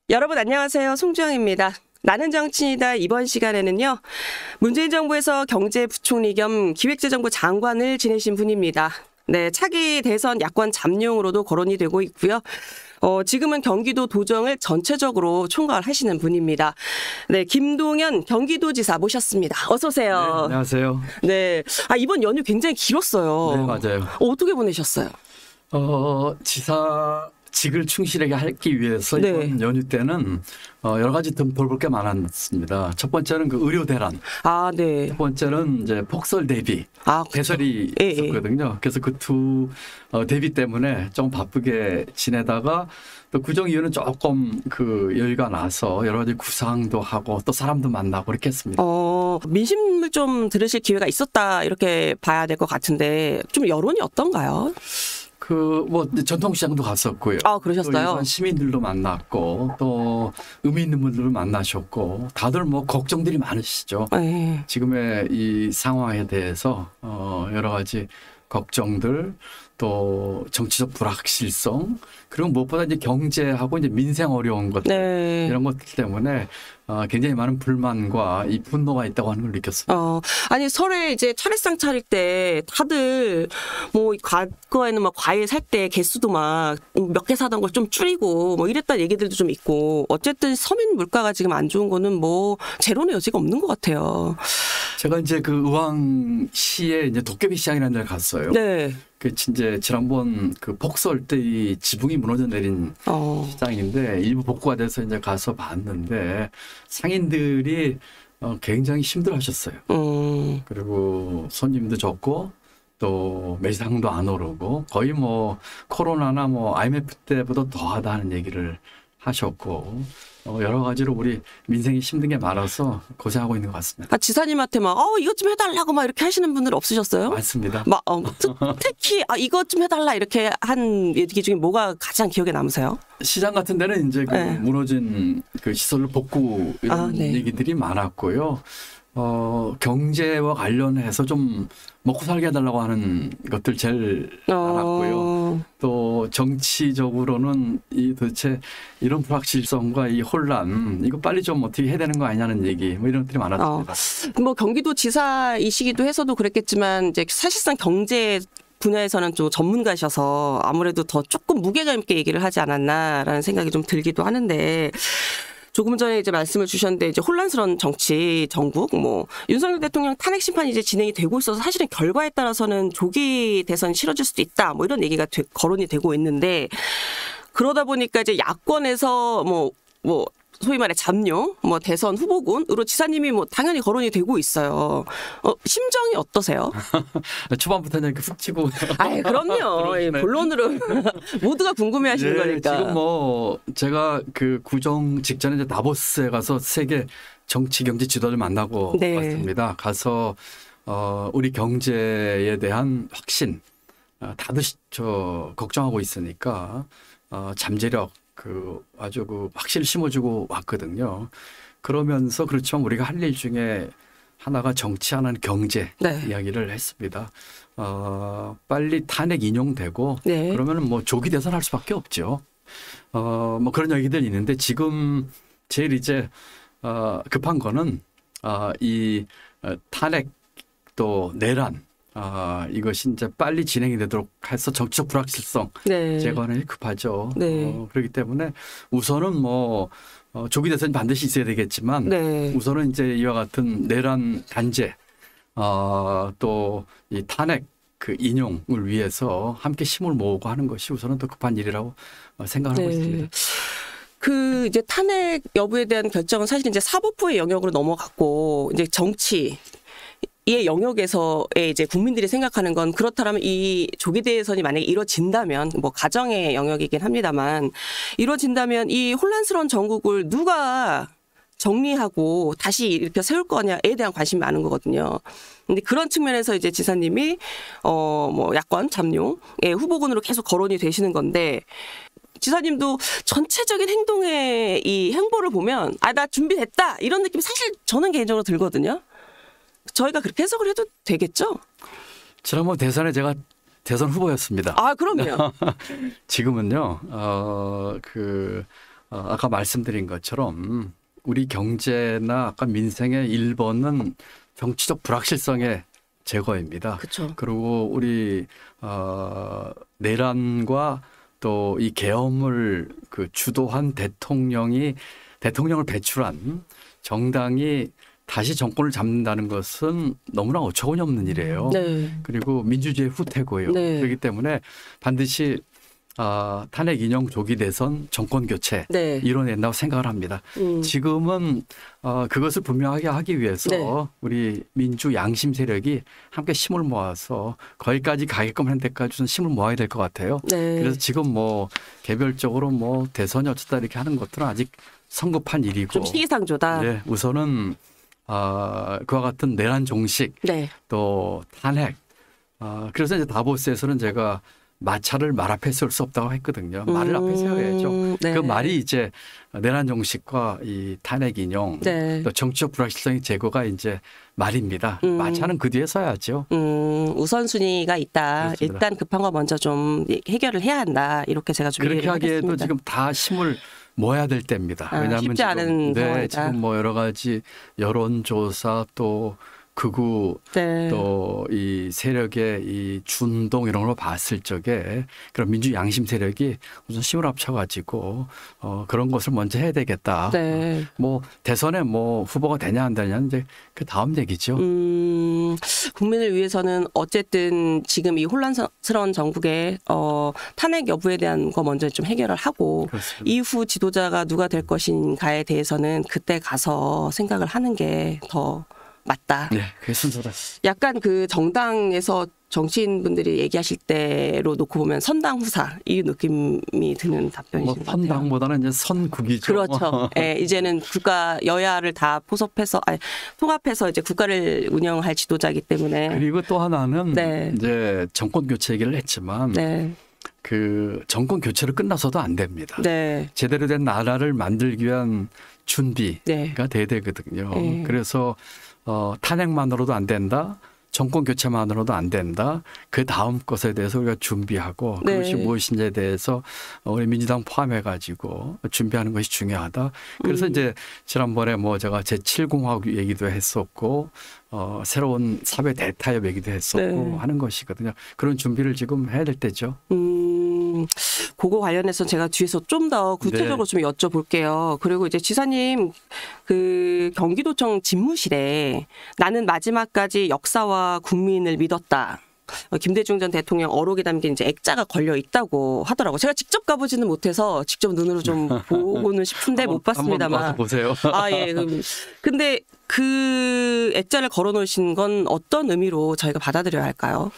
여러분 안녕하세요. 송주영입니다. 나는 정치이다. 이번 시간에는요. 문재인 정부에서 경제부총리 겸 기획재정부 장관을 지내신 분입니다. 네, 차기 대선 야권 잠룡으로도 거론이 되고 있고요. 지금은 경기도 도정을 전체적으로 총괄하시는 분입니다. 네, 김동연 경기도지사 모셨습니다. 어서 오세요. 네, 안녕하세요. 네, 이번 연휴 굉장히 길었어요. 네, 맞아요. 어떻게 보내셨어요? 지사직을 충실하게 하기 위해서 네. 이번 연휴 때는 여러 가지 돌볼 게 많았습니다. 첫 번째는 그 의료 대란. 네. 두 번째는 이제 폭설 대비. 그렇죠. 대설이 예, 있었거든요. 그래서 그 두 대비 때문에 좀 바쁘게 지내다가 또 구정 이후는 조금 그 여유가 나서 여러 가지 구상도 하고 또 사람도 만나고 이렇게 했습니다. 민심을 좀 들으실 기회가 있었다 이렇게 봐야 될 것 같은데 좀 여론이 어떤가요? 전통시장도 갔었고요. 그러셨어요? 또 일반 시민들도 만났고 또 의미 있는 분들을 만나셨고 다들 걱정들이 많으시죠. 네. 지금의 이 상황에 대해서 여러 가지 걱정들 또 정치적 불확실성 그리고 무엇보다 이제 경제하고 이제 민생 어려운 것들 네. 이런 것들 때문에 굉장히 많은 불만과 이 분노가 있다고 하는 걸 느꼈습니다. 설에 이제 차례상 차릴 때 다들 과거에는 과일 살 때 개수도 몇 개 사던 걸 좀 줄이고 이랬다는 얘기들도 좀 있고 어쨌든 서민 물가가 지금 안 좋은 거는 제로의 여지가 없는 것 같아요. 제가 이제 그 의왕시에 이제 도깨비 시장이라는 데를 갔어요. 네. 이제 지난번 그 폭설 때 이 지붕이 무너져 내린 시장인데 일부 복구가 돼서 이제 가서 봤는데 상인들이 굉장히 힘들어하셨어요. 그리고 손님도 적고 또 매장도 안 오르고 거의 코로나나 IMF 때보다 더하다는 얘기를 하셨고 여러 가지로 우리 민생이 힘든 게 많아서 고생하고 있는 것 같습니다. 지사님한테 이것 좀 해달라고 이렇게 하시는 분들 없으셨어요? 많습니다. 특히 이것 좀 해달라 이렇게 한 얘기 중에 뭐가 가장 기억에 남으세요? 시장 같은 데는 이제 네. 무너진 그 시설로 복구 이런 네. 얘기들이 많았고요. 경제와 관련해서 좀 먹고 살게 해달라고 하는 것들 제일 많았고요. 또 정치적으로는 도대체 이런 불확실성과 이 혼란 이거 빨리 좀 어떻게 해야 되는 거 아니냐는 얘기 이런 것들이 많았습니다. 경기도 지사이시기도 해서도 그랬겠지만 이제 사실상 경제 분야에서는 좀 전문가셔서 아무래도 더 조금 무게감 있게 얘기를 하지 않았나라는 생각이 좀 들기도 하는데 조금 전에 이제 말씀을 주셨는데 이제 혼란스러운 정치 전국 윤석열 대통령 탄핵 심판이 이제 진행이 되고 있어서 사실은 결과에 따라서는 조기 대선이 치러질 수도 있다 이런 얘기가 거론이 되고 있는데 그러다 보니까 이제 야권에서 소위 말해 잠룡 대선 후보군으로 지사님이 당연히 거론이 되고 있어요. 심정이 어떠세요? 초반부터는 이렇게 훅 치고. 그럼요. 본론으로 모두가 궁금해하시는 거니까. 지금 제가 그 구정 직전에 이제 다보스에 가서 세계 정치 경제 지도자를 만나고 왔습니다. 가서 우리 경제에 대한 확신 다들 걱정하고 있으니까 잠재력 아주 확실히 심어주고 왔거든요. 그러면서 그렇지만 우리가 할 일 중에 하나가 정치하는 경제 이야기를 했습니다. 빨리 탄핵 인용되고 그러면은 조기 대선할 수밖에 없죠. 그런 얘기들이 있는데 지금 제일 이제 급한 거는 이 탄핵 또 내란 이것이 이제 빨리 진행이 되도록 해서 정치적 불확실성 제거하는 게 급하죠. 그렇기 때문에 우선은 조기 대선이 반드시 있어야 되겠지만 우선은 이제 이와 같은 내란 단죄 또 이 탄핵 그 인용을 위해서 함께 힘을 모으고 하는 것이 우선은 더 급한 일이라고 생각하고 있습니다. 이제 탄핵 여부에 대한 결정은 사실 이제 사법부의 영역으로 넘어갔고 이제 정치 이 영역에서의 이제 국민들이 생각하는 건 그렇다면 이 조기 대선이 만약에 이루어진다면 가정의 영역이긴 합니다만 이루어진다면 이 혼란스러운 전국을 누가 정리하고 다시 이렇게 세울 거냐에 대한 관심이 많은 거거든요. 근데 그런 측면에서 이제 지사님이 야권 잠룡의 후보군으로 계속 거론이 되시는 건데 지사님도 전체적인 행동의 이 행보를 보면 나 준비됐다 이런 느낌이 사실 저는 개인적으로 들거든요. 저희가 그렇게 해석을 해도 되겠죠? 지난번 대선에 제가 대선 후보였습니다. 그럼요. 지금은요, 아까 말씀드린 것처럼 우리 경제나 아까 민생의 1번은 정치적 불확실성의 제거입니다. 그쵸. 그리고 우리 내란과 또 이 계엄을 그 주도한 대통령을 배출한 정당이 다시 정권을 잡는다는 것은 너무나 어처구니 없는 일이에요. 네. 그리고 민주주의의 후퇴고요. 네. 그렇기 때문에 반드시 탄핵 인용 조기 대선 정권 교체 네. 이뤄낸다고 생각을 합니다. 지금은 그것을 분명하게 하기 위해서 네. 우리 민주 양심 세력이 함께 힘을 모아서 거기까지 가게끔 하는 데까지 힘을 모아야 될 것 같아요. 네. 그래서 지금 뭐 개별적으로 뭐 대선이 어쩌다 이렇게 하는 것들은 아직 성급한 일이고 좀 시기상조다. 네, 우선은 그와 같은 내란 종식 네. 또 탄핵 그래서 이제 다보스에서는 제가 마찰을 말 앞에 세울 수 없다고 했거든요. 말을 앞에 세워야죠. 네. 그 말이 이제 내란 종식과 이 탄핵 인용 네. 또 정치적 불확실성의 제거가 이제 말입니다. 마찰은 그 뒤에 서야죠. 우선순위가 있다. 그렇습니다. 일단 급한 거 먼저 좀 해결을 해야 한다. 이렇게 제가 좀 그렇게 이해를 하기에도 하겠습니다. 지금 다 힘을 모아야 될 때입니다. 왜냐하면 쉽지 지금, 않은 상황이다. 지금 뭐 여러 가지 여론조사 또 극우 네. 또 이 세력의 이 준동 이런 걸 봤을 적에 그런 민주 양심 세력이 우선 힘을 합쳐가지고 그런 것을 먼저 해야 되겠다. 네. 뭐 대선에 뭐 후보가 되냐 안 되냐 이제 그 다음 얘기죠. 국민을 위해서는 어쨌든 지금 이 혼란스러운 정국의 탄핵 여부에 대한 거 먼저 좀 해결을 하고 그렇습니다. 이후 지도자가 누가 될 것인가에 대해서는 그때 가서 생각을 하는 게 더 맞다. 네, 그게 순서다. 약간 그 정당에서 정치인분들이 얘기하실 때로 놓고 보면 선당 후사 이 느낌이 드는 답변이신 뭐 것 같아요. 선당보다는 이제 선국이죠. 그렇죠. 예, 이제는 국가 여야를 다 통합해서 이제 국가를 운영할 지도자이기 때문에. 그리고 또 하나는 네. 이제 정권 교체 얘기를 했지만 네. 그 정권 교체로 끝나서도 안 됩니다. 네. 제대로 된 나라를 만들기 위한 준비가 네. 돼야 되거든요. 네. 그래서 탄핵만으로도 안 된다. 정권 교체만으로도 안 된다. 그 다음 것에 대해서 우리가 준비하고 네. 그것이 무엇인지에 대해서 우리 민주당 포함해가지고 준비하는 것이 중요하다. 그래서 이제 지난번에 뭐 제가 제7공화국 얘기도 했었고 새로운 사회 대타협 얘기도 했었고 네. 하는 것이거든요. 그런 준비를 지금 해야 될 때죠. 그거 관련해서 제가 뒤에서 좀 더 구체적으로 네. 좀 여쭤볼게요. 그리고 이제 지사님 그 경기도청 집무실에 나는 마지막까지 역사와 국민을 믿었다. 김대중 전 대통령 어록에 담긴 이제 액자가 걸려 있다고 하더라고요. 제가 직접 가보지는 못해서 직접 눈으로 좀 보고는 싶은데 못 봤습니다만. 한번 보세요. 예. 근데 그 액자를 걸어 놓으신 건 어떤 의미로 저희가 받아들여야 할까요?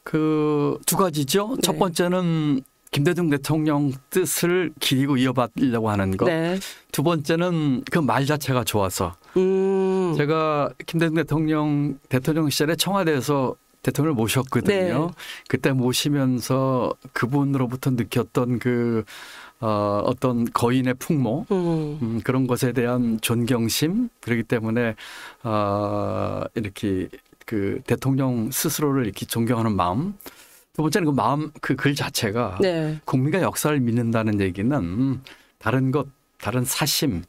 그 두 가지죠. 네. 첫 번째는 김대중 대통령 뜻을 기리고 이어받으려고 하는 것. 네. 두 번째는 그 말 자체가 좋아서. 제가 김대중 대통령 시절에 청와대에서 대통령을 모셨거든요. 네. 그때 모시면서 그분으로부터 느꼈던 그 어떤 거인의 풍모 그런 것에 대한 존경심 그렇기 때문에 이렇게 그 대통령 스스로를 이렇게 존경하는 마음. 두 번째는 그 마음 그 글 자체가 네. 국민과 역사를 믿는다는 얘기는 다른 사심,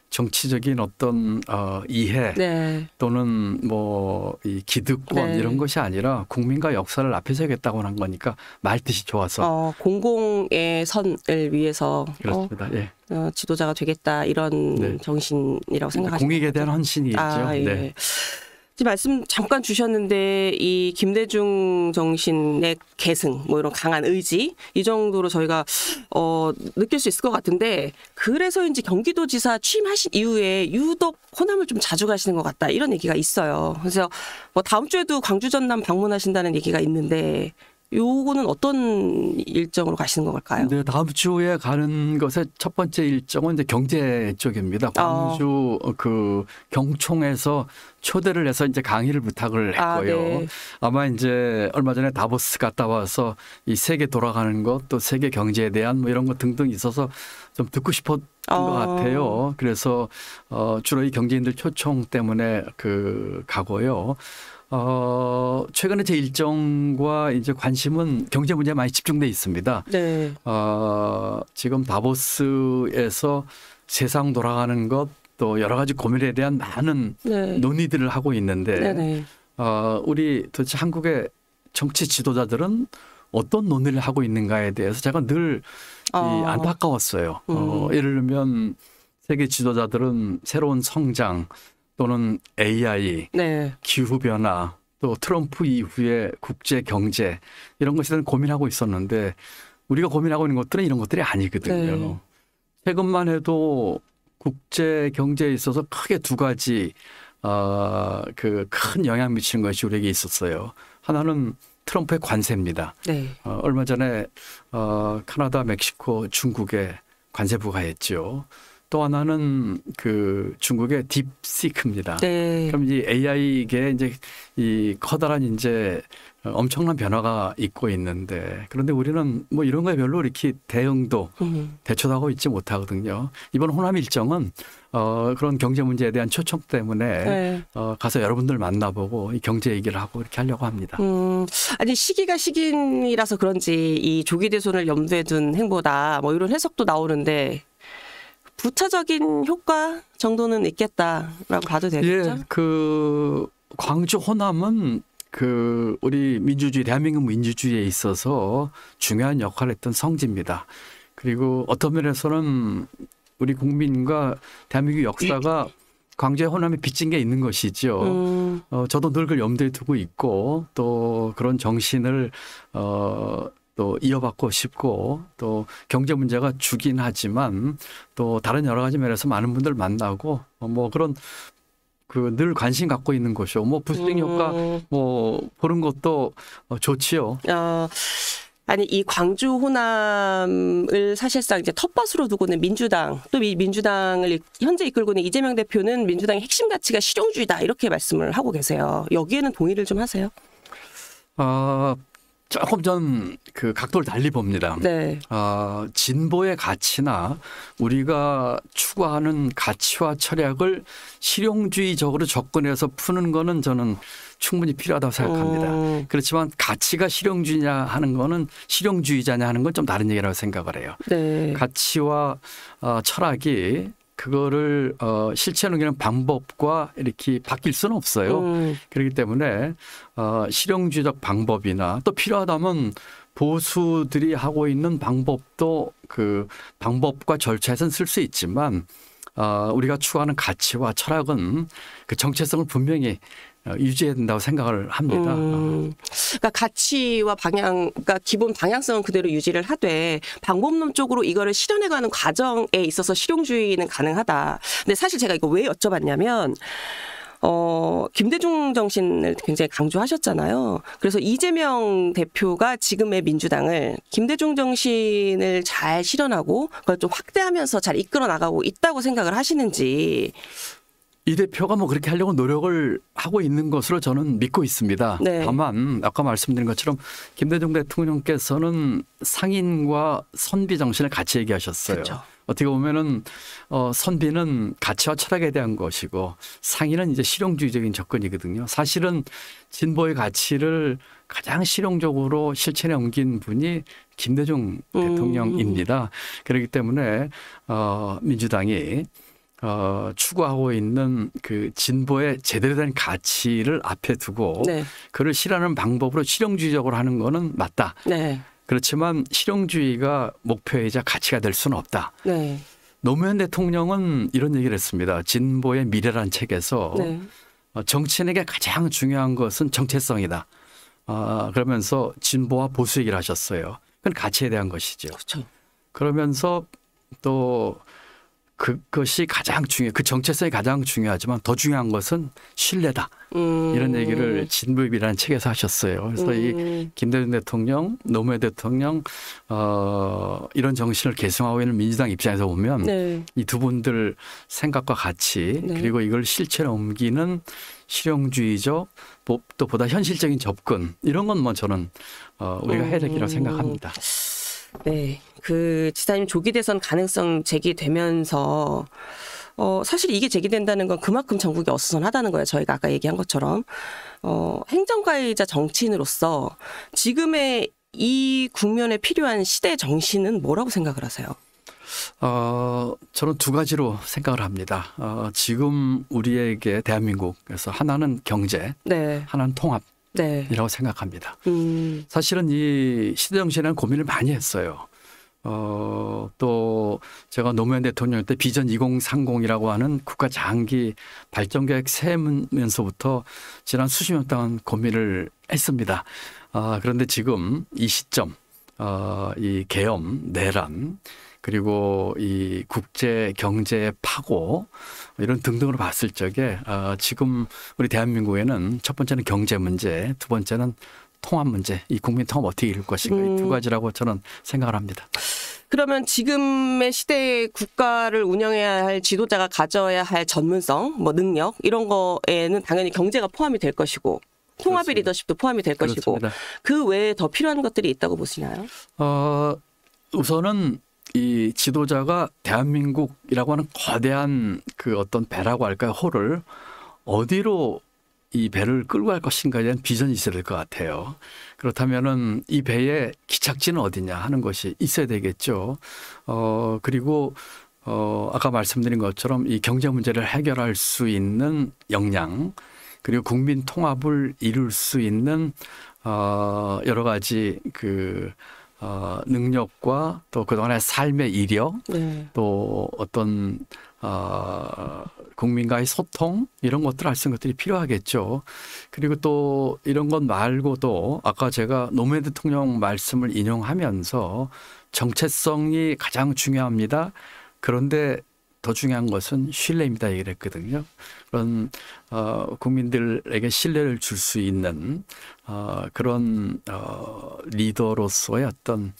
정치적인 어떤 이해 네. 또는 뭐 이 기득권 네. 이런 것이 아니라 국민과 역사를 앞에 세우겠다고 한 거니까 말뜻이 좋아서 공공의 선을 위해서 그렇습니다. 예. 지도자가 되겠다 이런 네. 정신이라고 생각하시는 공익에 대한 헌신이 있죠. 예. 네. 지금 말씀 잠깐 주셨는데 이 김대중 정신의 계승 뭐 이런 강한 의지 이 정도로 저희가 느낄 수 있을 것 같은데 그래서인지 경기도지사 취임하신 이후에 유독 호남을 좀 자주 가시는 것 같다 이런 얘기가 있어요. 그래서 뭐 다음 주에도 광주 전남 방문하신다는 얘기가 있는데 요거는 어떤 일정으로 가시는 걸까요? 네, 다음 주에 가는 것의 첫 번째 일정은 이제 경제 쪽입니다. 광주 그 경총에서 초대를 해서 이제 강의를 부탁을 했고요. 네. 아마 이제 얼마 전에 다보스 갔다 와서 이 세계 돌아가는 것 또 세계 경제에 대한 뭐 이런 것 등등 있어서 좀 듣고 싶었던 것 같아요. 그래서 주로 이 경제인들 초청 때문에 그 가고요. 최근에 제 일정과 이제 관심은 경제 문제에 많이 집중돼 있습니다. 네. 지금 다보스에서 세상 돌아가는 것 또 여러 가지 고민에 대한 많은 네. 논의들을 하고 있는데 네네. 우리 도대체 한국의 정치 지도자들은 어떤 논의를 하고 있는가에 대해서 제가 늘 안타까웠어요. 예를 들면 세계 지도자들은 새로운 성장 또는 AI, 네. 기후변화, 또 트럼프 이후의 국제 경제 이런 것에 대한 고민하고 있었는데 우리가 고민하고 있는 것들은 이런 것들이 아니거든요. 네. 최근만 해도 국제 경제에 있어서 크게 두 가지 그 큰 영향 미치는 것이 우리에게 있었어요. 하나는 트럼프의 관세입니다. 네. 얼마 전에 캐나다, 멕시코, 중국에 관세 부과했죠. 또 하나는 그 중국의 딥시크입니다. 네. 그럼 이 AI계 이제 이 커다란 이제 엄청난 변화가 있고 있는데 그런데 우리는 뭐 이런 거에 별로 이렇게 대응도 대처도 하고 있지 못하거든요. 이번 호남 일정은 그런 경제 문제에 대한 초청 때문에 네. 가서 여러분들 만나보고 이 경제 얘기를 하고 이렇게 하려고 합니다. 아니 시기가 시기라서 그런지 이 조기 대선을 염두에 둔 행보다 뭐 이런 해석도 나오는데 부차적인 효과 정도는 있겠다라고 봐도 되겠죠? 예, 그 광주 호남은 그 우리 민주주의 대한민국 민주주의에 있어서 중요한 역할을 했던 성지입니다. 그리고 어떤 면에서는 우리 국민과 대한민국 역사가 광주의 호남에 빚진 게 있는 것이죠. 저도 늘 그걸 염두에 두고 있고 또 그런 정신을 또 이어받고 싶고 또 경제 문제가 주긴 하지만 또 다른 여러 가지 면에서 많은 분들 만나고 뭐 그런 그 늘 관심 갖고 있는 것이요. 뭐 부수적 효과 뭐 보는 것도 좋지요. 아니 이 광주 호남을 사실상 이제 텃밭으로 두고는 민주당 또 이 민주당을 현재 이끌고 있는 이재명 대표는 민주당의 핵심 가치가 실용주의다 이렇게 말씀을 하고 계세요. 여기에는 동의를 좀 하세요? 조금 전 그 각도를 달리 봅니다. 네. 진보의 가치나 우리가 추구하는 가치와 철학을 실용주의적으로 접근해서 푸는 거는 저는 충분히 필요하다고 생각합니다. 그렇지만 가치가 실용주의냐 하는 거는 실용주의자냐 하는 건 좀 다른 얘기라고 생각을 해요. 네. 가치와 철학이 그거를 실천하는 게 방법과 이렇게 바뀔 수는 없어요. 그렇기 때문에 실용주의적 방법이나 또 필요하다면 보수들이 하고 있는 방법도 그 방법과 절차에서는 쓸 수 있지만 우리가 추구하는 가치와 철학은 그 정체성을 분명히 유지해야 된다고 생각을 합니다. 그러니까 가치와 방향, 그러니까 기본 방향성은 그대로 유지를 하되 방법론 쪽으로 이거를 실현해가는 과정에 있어서 실용주의는 가능하다. 근데 사실 제가 이거 왜 여쭤봤냐면 김대중 정신을 굉장히 강조하셨잖아요. 그래서 이재명 대표가 지금의 민주당을 김대중 정신을 잘 실현하고 그걸 좀 확대하면서 잘 이끌어 나가고 있다고 생각을 하시는지. 이 대표가 뭐 그렇게 하려고 노력을 하고 있는 것으로 저는 믿고 있습니다. 네. 다만 아까 말씀드린 것처럼 김대중 대통령께서는 상인과 선비 정신을 같이 얘기하셨어요. 그렇죠. 어떻게 보면은 선비는 가치와 철학에 대한 것이고 상인은 이제 실용주의적인 접근이거든요. 사실은 진보의 가치를 가장 실용적으로 실천에 옮긴 분이 김대중 대통령입니다. 그렇기 때문에 민주당이 추구하고 있는 그 진보의 제대로 된 가치를 앞에 두고 네. 그를 실현하는 방법으로 실용주의적으로 하는 거는 맞다. 네. 그렇지만 실용주의가 목표이자 가치가 될 수는 없다. 네. 노무현 대통령은 이런 얘기를 했습니다. 진보의 미래란 책에서 네. 정치인에게 가장 중요한 것은 정체성이다. 그러면서 진보와 보수 얘기를 하셨어요. 그건 가치에 대한 것이죠. 그렇죠. 그러면서 또 그것이 가장 그 정체성이 가장 중요하지만 더 중요한 것은 신뢰다. 이런 얘기를 진보입이라는 책에서 하셨어요. 그래서 이 김대중 대통령, 노무현 대통령 이런 정신을 계승하고 있는 민주당 입장에서 보면 네. 이 두 분들 생각과 가치 네. 그리고 이걸 실체로 옮기는 실용주의적 또 보다 현실적인 접근 이런 건 뭐 저는 우리가 해야 되기라고 생각합니다. 네, 그 지사님 조기 대선 가능성 제기되면서 사실 이게 제기된다는 건 그만큼 전국이 어수선하다는 거예요. 저희가 아까 얘기한 것처럼. 행정가이자 정치인으로서 지금의 이 국면에 필요한 시대 정신은 뭐라고 생각을 하세요? 저는 두 가지로 생각을 합니다. 지금 우리에게 대한민국에서 하나는 경제, 네. 하나는 통합. 네. 이라고 생각합니다. 사실은 이 시대정신에는 고민을 많이 했어요. 또 제가 노무현 대통령 때 비전 2030이라고 하는 국가 장기 발전 계획 세우면서부터 지난 수십 년 동안 고민을 했습니다. 그런데 지금 이 시점, 이 계엄, 내란, 그리고 이 국제 경제 파고 이런 등등으로 봤을 적에 지금 우리 대한민국에는 첫 번째는 경제 문제, 두 번째는 통합 문제, 이 국민 통합 어떻게 이룰 것인가 이 두 가지라고 저는 생각을 합니다. 그러면 지금의 시대의 국가를 운영해야 할 지도자가 가져야 할 전문성, 뭐 능력 이런 거에는 당연히 경제가 포함이 될 것이고 통합의 리더십도 포함이 될 것이고 그 외에 더 필요한 것들이 있다고 보시나요? 우선은 이 지도자가 대한민국이라고 하는 거대한 그 어떤 배라고 할까요? 호를 어디로 이 배를 끌고 갈 것인가에 대한 비전이 있어야 될 것 같아요. 그렇다면은 이 배의 기착지는 어디냐 하는 것이 있어야 되겠죠. 그리고 아까 말씀드린 것처럼 이 경제 문제를 해결할 수 있는 역량, 그리고 국민 통합을 이룰 수 있는 여러 가지 능력과 또 그동안의 삶의 이력, 네. 또 어떤 국민과의 소통 이런 것들 할 수 있는 것들이 필요하겠죠. 그리고 또 이런 것 말고도 아까 제가 노무현 대통령 말씀을 인용하면서 정체성이 가장 중요합니다. 그런데 더 중요한 것은 신뢰입니다. 얘기를 했거든요. 그런 국민들에게 신뢰를 줄 수 있는 그런 리더로서의 어떤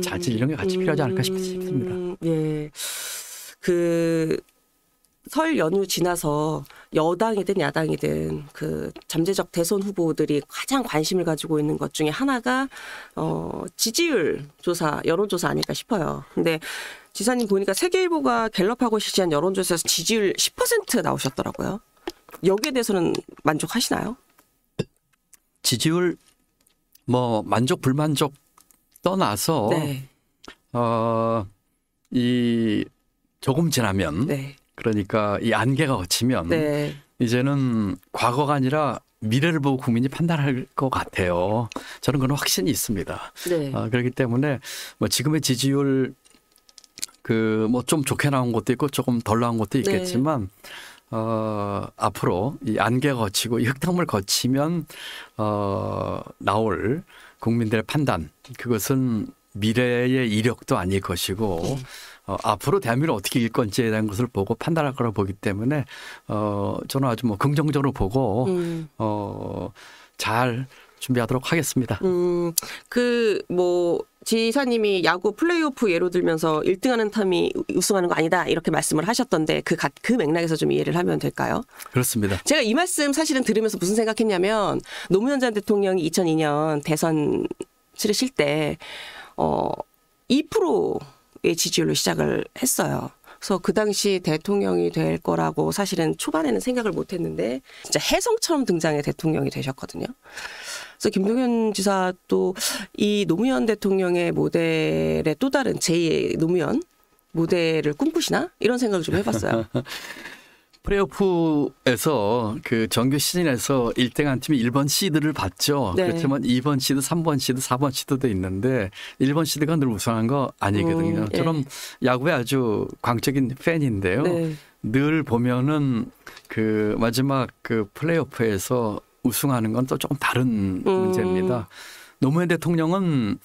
자질 이런 게 같이 필요하지 않을까 싶습니다. 예. 설 연휴 지나서 여당이든 야당이든 그 잠재적 대선 후보들이 가장 관심을 가지고 있는 것 중에 하나가 지지율 조사, 여론조사 아닐까 싶어요. 근데 지사님 보니까 세계일보가 갤럽하고 실시한 여론조사에서 지지율 10% 나오셨더라고요. 여기에 대해서는 만족하시나요? 지지율 뭐 만족 불만족 떠나서 네. 이 조금 지나면 네. 그러니까 이 안개가 걷히면 네. 이제는 과거가 아니라 미래를 보고 국민이 판단할 것 같아요. 저는 그런 확신이 있습니다. 네. 그렇기 때문에 뭐 지금의 지지율 뭐 좀 좋게 나온 것도 있고 조금 덜 나온 것도 있겠지만 앞으로 이 안개가 거치고 이 흙탕물 거치면 나올 국민들의 판단 그것은 미래의 이력도 아닐 것이고 앞으로 대한민국을 어떻게 이길 건지에 대한 것을 보고 판단할 거라고 보기 때문에 저는 아주 뭐 긍정적으로 보고 잘 준비하도록 하겠습니다. 지사님이 야구 플레이오프 예로 들면서 1등하는 팀이 우승하는 거 아니다 이렇게 말씀을 하셨던데 그 맥락에서 좀 이해를 하면 될까요? 그렇습니다. 제가 이 말씀 사실은 들으면서 무슨 생각했냐면 노무현 전 대통령이 2002년 대선 치르실 때 2%의 지지율로 시작을 했어요. 그래서 그 당시 대통령이 될 거라고 사실은 초반에는 생각을 못 했는데 진짜 혜성처럼 등장의 대통령이 되셨거든요. 그래서 김동연 지사도 이 노무현 대통령의 모델의 또 다른 제2의 노무현 모델을 꿈꾸시나? 이런 생각을 좀 해봤어요. 플레이오프에서 그 정규 시즌에서 1등한 팀이 1번 시드를 받죠. 네. 그렇지만 2번 시드, 3번 시드, 4번 시드도 있는데 1번 시드가 늘 우승한 거 아니거든요. 예. 저는 야구의 아주 광적인 팬인데요. 네. 늘 보면은 그 마지막 그 플레이오프에서 우승하는 건 또 조금 다른 문제입니다. 노무현 대통령은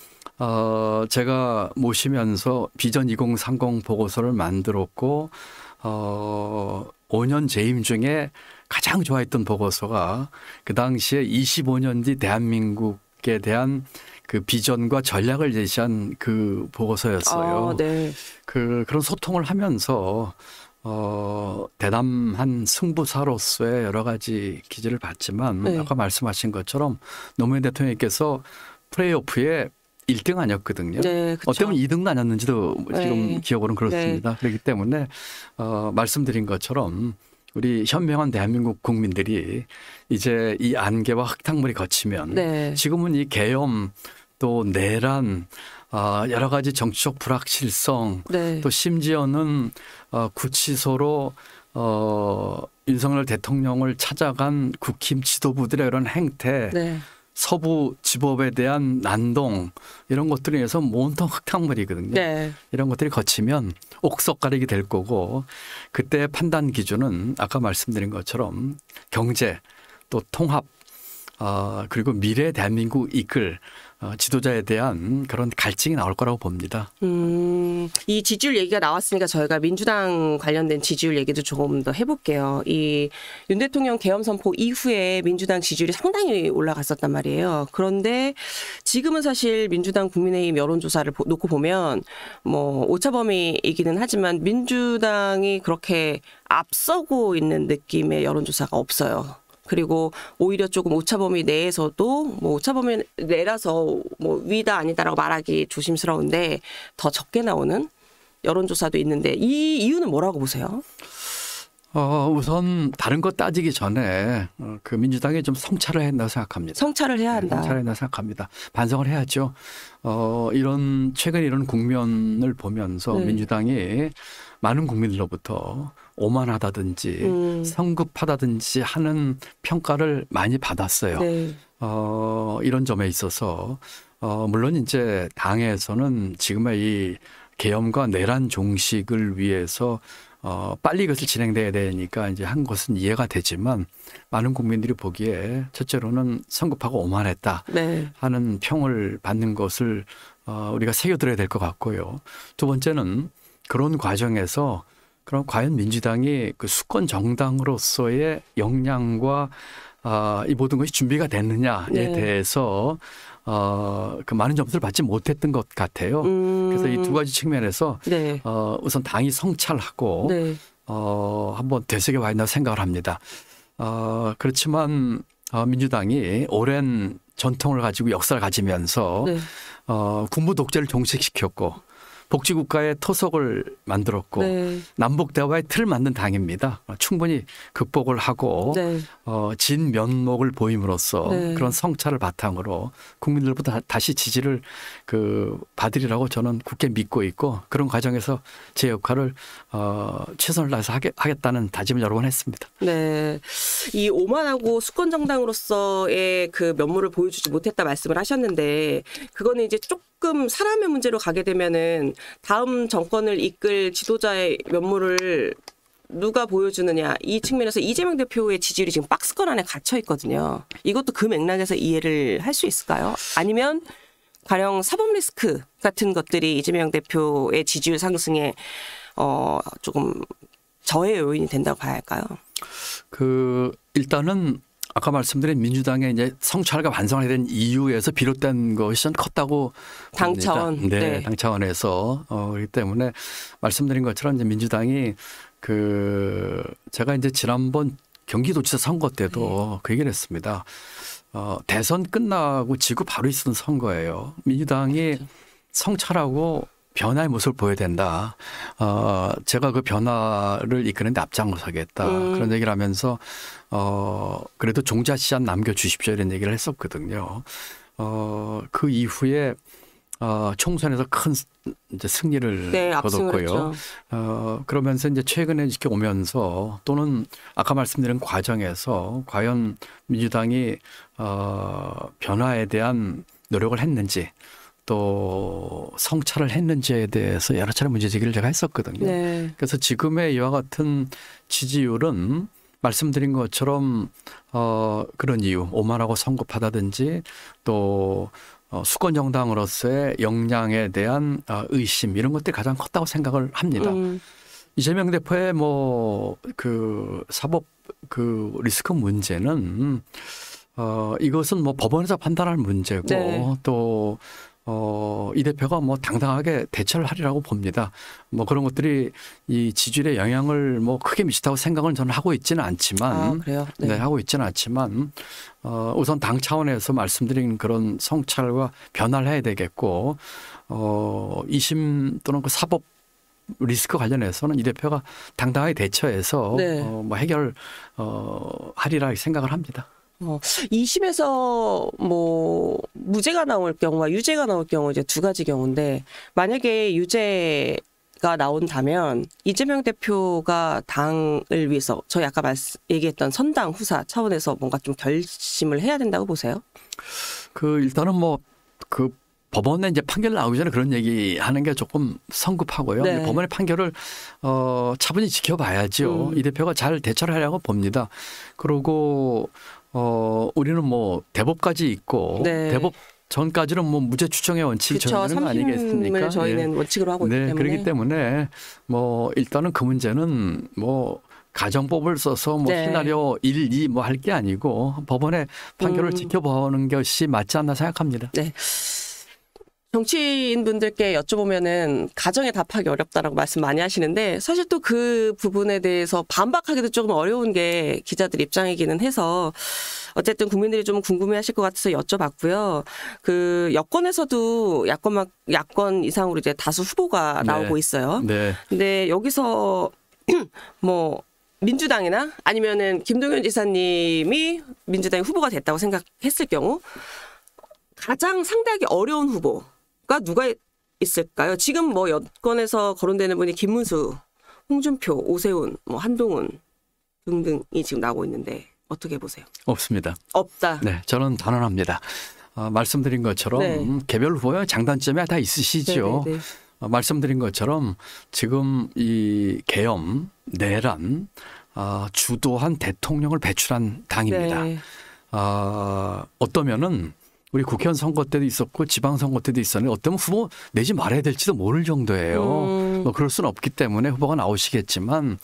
제가 모시면서 비전 2030 보고서를 만들었고 5년 재임 중에 가장 좋아했던 보고서가 그 당시에 25년 뒤 대한민국에 대한 그 비전과 전략을 제시한 그 보고서였어요. 네. 그런 소통을 하면서 대담한 승부사로서의 여러 가지 기질을 봤지만 네. 아까 말씀하신 것처럼 노무현 대통령께서 플레이오프에 1등 아니었거든요. 네, 그렇죠. 어쩌면 2등도 아니었는지도 지금 기억으로는 그렇습니다. 그렇기 때문에 말씀드린 것처럼 우리 현명한 대한민국 국민들이 이제 이 안개와 흙탕물이 거치면 지금은 이 계엄 또 내란 여러 가지 정치적 불확실성 또 심지어는 구치소로 윤석열 대통령을 찾아간 국힘 지도부들의 이런 행태 서부 지법에 대한 난동 이런 것들에 의해서 온통 흙탕물이거든요. 이런 것들이 거치면 옥석 가리기 될 거고 그때 판단 기준은 아까 말씀드린 것처럼 경제 또 통합 그리고 미래 대한민국 이끌 지도자에 대한 그런 갈증이 나올 거라고 봅니다. 이 지지율 얘기가 나왔으니까 저희가 민주당 관련된 지지율 얘기도 조금 더 해볼게요. 이 윤 대통령 계엄 선포 이후에 민주당 지지율이 상당히 올라갔었단 말이에요. 그런데 지금은 사실 민주당 국민의힘 여론조사를 놓고 보면 뭐 오차범위이기는 하지만 민주당이 그렇게 앞서고 있는 느낌의 여론조사가 없어요. 그리고 오히려 조금 오차범위 내에서도 뭐 오차범위 내라서 뭐 위다 아니다라고 말하기 조심스러운데 더 적게 나오는 여론조사도 있는데 이 이유는 뭐라고 보세요? 우선 다른 거 따지기 전에 그 민주당이 좀 성찰을 해야 한다고 생각합니다. 성찰을 해야 한다. 성찰을 해야 한다고 생각합니다. 반성을 해야죠. 이런 최근 이런 국면을 보면서 민주당이 많은 국민들로부터 오만하다든지 성급하다든지 하는 평가를 많이 받았어요. 이런 점에 있어서 물론 이제 당에서는 지금의 이 계엄과 내란 종식을 위해서 빨리 이것을 진행돼야 되니까 이제 한 것은 이해가 되지만 많은 국민들이 보기에 첫째로는 성급하고 오만했다 하는 평을 받는 것을 우리가 새겨들어야 될 것 같고요. 두 번째는 그런 과정에서 그럼 과연 민주당이 그 수권 정당으로서의 역량과 이 모든 것이 준비가 됐느냐에 대해서 그 많은 점수를 받지 못했던 것 같아요. 그래서 이 두 가지 측면에서 우선 당이 성찰하고 한번 되새겨 봐야 한다고 생각을 합니다. 그렇지만 민주당이 오랜 전통을 가지고 역사를 가지면서 군부 독재를 종식시켰고 복지국가의 토속을 만들었고 남북 대화의 틀을 만든 당입니다. 충분히 극복을 하고 진 면목을 보임으로써 그런 성찰을 바탕으로 국민들부터 다시 지지를 받으리라고 저는 굳게 믿고 있고 그런 과정에서 제 역할을 최선을 다해서 하겠다는 다짐을 여러 번 했습니다. 이 오만하고 수권 정당으로서의 그 면모를 보여주지 못했다 말씀을 하셨는데 그거는 이제 조금 사람의 문제로 가게 되면은 다음 정권을 이끌 지도자의 면모를 누가 보여주느냐 이 측면에서 이재명 대표의 지지율이 지금 박스권 안에 갇혀 있거든요. 이것도 그 맥락에서 이해를 할 수 있을까요? 아니면 가령 사법 리스크 같은 것들이 이재명 대표의 지지율 상승에 조금 저해 요인이 된다고 봐야 할까요? 일단은 아까 말씀드린 민주당의 이제 성찰과 반성을 해야 되는 이유에서 비롯된 것이 전 컸다고 당 차원. 당 차원에서 그렇기 때문에 말씀드린 것처럼 이제 민주당이 제가 이제 지난번 경기도지사 선거 때도 그 얘기를 했습니다. 대선 끝나고 지고 바로 있었던 선거예요. 민주당이 성찰하고 변화의 모습을 보여야 된다. 제가 그 변화를 이끄는데 앞장서겠다. 그런 얘기를 하면서 그래도 종자 씨앗 남겨주십시오 이런 얘기를 했었거든요. 그 이후에 총선에서 큰 이제 승리를 거뒀고요. 그러면서 이제 최근에 이렇게 오면서 또는 아까 말씀드린 과정에서 과연 민주당이 변화에 대한 노력을 했는지 또 성찰을 했는지에 대해서 여러 차례 문제 제기를 제가 했었거든요. 그래서 지금의 이와 같은 지지율은 말씀드린 것처럼 그런 이유, 오만하고 성급하다든지 또 수권 정당으로서의 역량에 대한 의심 이런 것들이 가장 컸다고 생각을 합니다. 이재명 대표의 사법 리스크 문제는 이것은 법원에서 판단할 문제고 또 이 대표가 뭐 당당하게 대처를 하리라고 봅니다. 뭐 그런 것들이 이 지지율에 영향을 뭐 크게 미치다고 생각은 저는 하고 있지는 않지만, 그래요? 네, 하고 있지는 않지만, 우선 당 차원에서 말씀드린 그런 성찰과 변화를 해야 되겠고, 2심 또는 그 사법 리스크 관련해서는 이 대표가 당당하게 대처해서 네. 뭐 해결 하리라 생각을 합니다. 2심에서 뭐 무죄가 나올 경우와 유죄가 나올 경우 이제 두 가지 경우인데, 만약에 유죄가 나온다면 이재명 대표가 당을 위해서 저희 아까 얘기했던 선당 후사 차원에서 뭔가 좀 결심을 해야 된다고 보세요? 일단은 뭐 법원에 이제 판결 나오기 전에 그런 얘기 하는 게 조금 성급하고요. 네. 법원의 판결을 차분히 지켜봐야죠. 이 대표가 잘 대처를 하려고 봅니다. 그리고 우리는 뭐 대법까지 있고, 네. 대법 전까지는 뭐 무죄 추정의 원칙이 정해지는 거 아니겠습니까? 저희는 원칙으로 하고 있기 때문에. 그렇기 때문에 뭐 일단은 그 문제는 뭐 가정법을 써서 뭐 시나리오 1, 2 뭐 할 게 아니고 법원의 판결을 지켜보는 것이 맞지 않나 생각합니다. 네. 정치인분들께 여쭤보면은 가정에 답하기 어렵다라고 말씀 많이 하시는데, 사실 또 그 부분에 대해서 반박하기도 조금 어려운 게 기자들 입장이기는 해서 어쨌든 국민들이 좀 궁금해하실 것 같아서 여쭤봤고요. 그 여권에서도 야권 이상으로 이제 다수 후보가 나오고 있어요. 네. 근데 여기서 뭐 민주당이나 아니면은 김동연 지사님이 민주당의 후보가 됐다고 생각했을 경우 가장 상대하기 어려운 후보가 누가 있을까요? 지금 뭐 여권에서 거론되는 분이 김문수, 홍준표, 오세훈, 뭐 한동훈 등등이 지금 나오고 있는데 어떻게 보세요? 없습니다. 없다. 네, 저는 단언합니다. 말씀드린 것처럼 개별 후보의 장단점이 다 있으시죠. 네네네. 말씀드린 것처럼 지금 이 계엄, 내란 주도한 대통령을 배출한 당입니다. 네. 어떠면은 우리 국회의원 선거 때도 있었고 지방선거 때도 있었는데 어쩌면 후보 내지 말아야 될지도 모를 정도예요. 뭐 그럴 수는 없기 때문에 후보가 나오시겠지만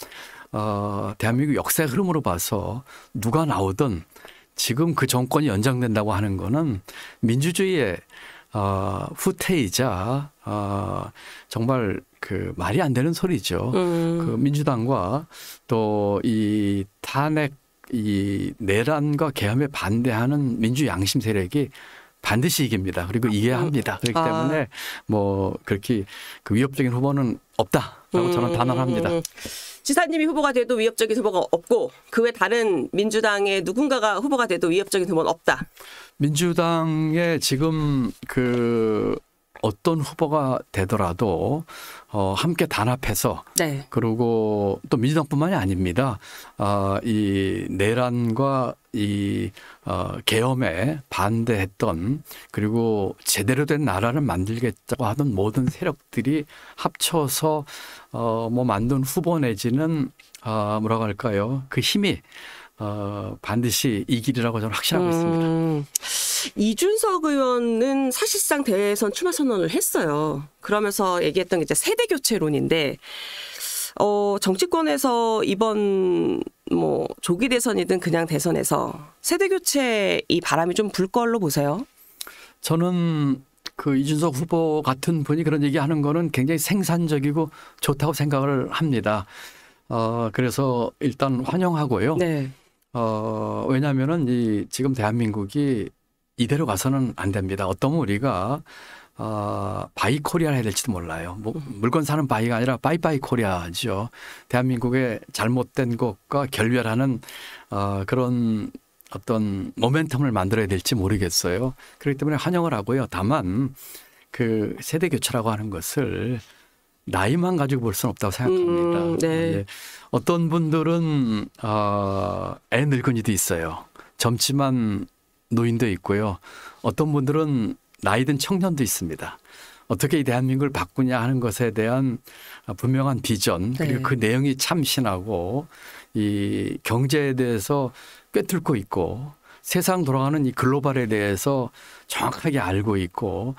대한민국 역사의 흐름으로 봐서 누가 나오든 지금 그 정권이 연장된다고 하는 거는 민주주의의 후퇴이자 정말 그 말이 안 되는 소리죠. 그 민주당과 또 이 탄핵 이 내란과 계엄에 반대하는 민주 양심 세력이 반드시 이깁니다. 그리고 이겨야 합니다. 그렇기 때문에 뭐 그렇게 그 위협적인 후보는 없다라고 저는 단언합니다. 지사님이 후보가 돼도 위협적인 후보가 없고 그 외 다른 민주당의 누군가가 후보가 돼도 위협적인 후보는 없다. 민주당의 지금 그 어떤 후보가 되더라도 함께 단합해서 그리고 또 민주당뿐만이 아닙니다. 이 내란과 이 계엄에 반대했던 그리고 제대로 된 나라를 만들겠다고 하던 모든 세력들이 합쳐서 뭐 만든 후보 내지는 뭐라고 할까요? 그 힘이 반드시 이기리라고 저는 확신하고 있습니다. 이준석 의원은 사실상 대선 출마 선언을 했어요. 그러면서 얘기했던 게 이제 세대 교체론인데, 정치권에서 이번 뭐 조기 대선이든 그냥 대선에서 세대 교체 이 바람이 좀 불 걸로 보세요? 저는 그 이준석 후보 같은 분이 그런 얘기하는 거는 굉장히 생산적이고 좋다고 생각을 합니다. 그래서 일단 환영하고요. 네. 왜냐하면은 이 지금 대한민국이 이대로 가서는 안 됩니다. 어떠면 우리가 바이 코리아를 해야 될지도 몰라요. 뭐 물건 사는 바이가 아니라 바이바이 코리아죠. 대한민국의 잘못된 것과 결별하는 그런 어떤 모멘텀을 만들어야 될지 모르겠어요. 그렇기 때문에 환영을 하고요. 다만 그 세대 교체라고 하는 것을 나이만 가지고 볼 수는 없다고 생각합니다. 네. 어떤 분들은 애 늙은이도 있어요. 젊지만 노인도 있고요. 어떤 분들은 나이 든 청년도 있습니다. 어떻게 이 대한민국을 바꾸냐 하는 것에 대한 분명한 비전 그리고 그 내용이 참신하고 이 경제에 대해서 꿰뚫고 있고 세상 돌아가는 이 글로벌에 대해서 정확하게 알고 있고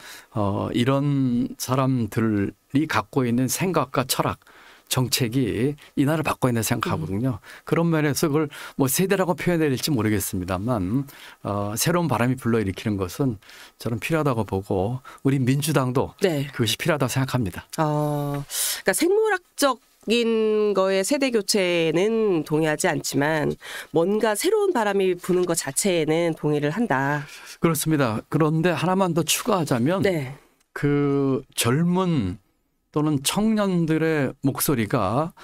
이런 사람들이 갖고 있는 생각과 철학 정책이 이 나라를 바꿔야 된다 생각하거든요. 그런 면에서 그걸 뭐 세대라고 표현해야 될지 모르겠습니다만 새로운 바람이 불러일으키는 것은 저는 필요하다고 보고 우리 민주당도 네. 그것이 필요하다고 생각합니다. 그러니까 생물학적인 거에 세대 교체는 동의하지 않지만 뭔가 새로운 바람이 부는 것 자체에는 동의를 한다. 그렇습니다. 그런데 하나만 더 추가하자면 네. 그 젊은 또는 청년들의 목소리가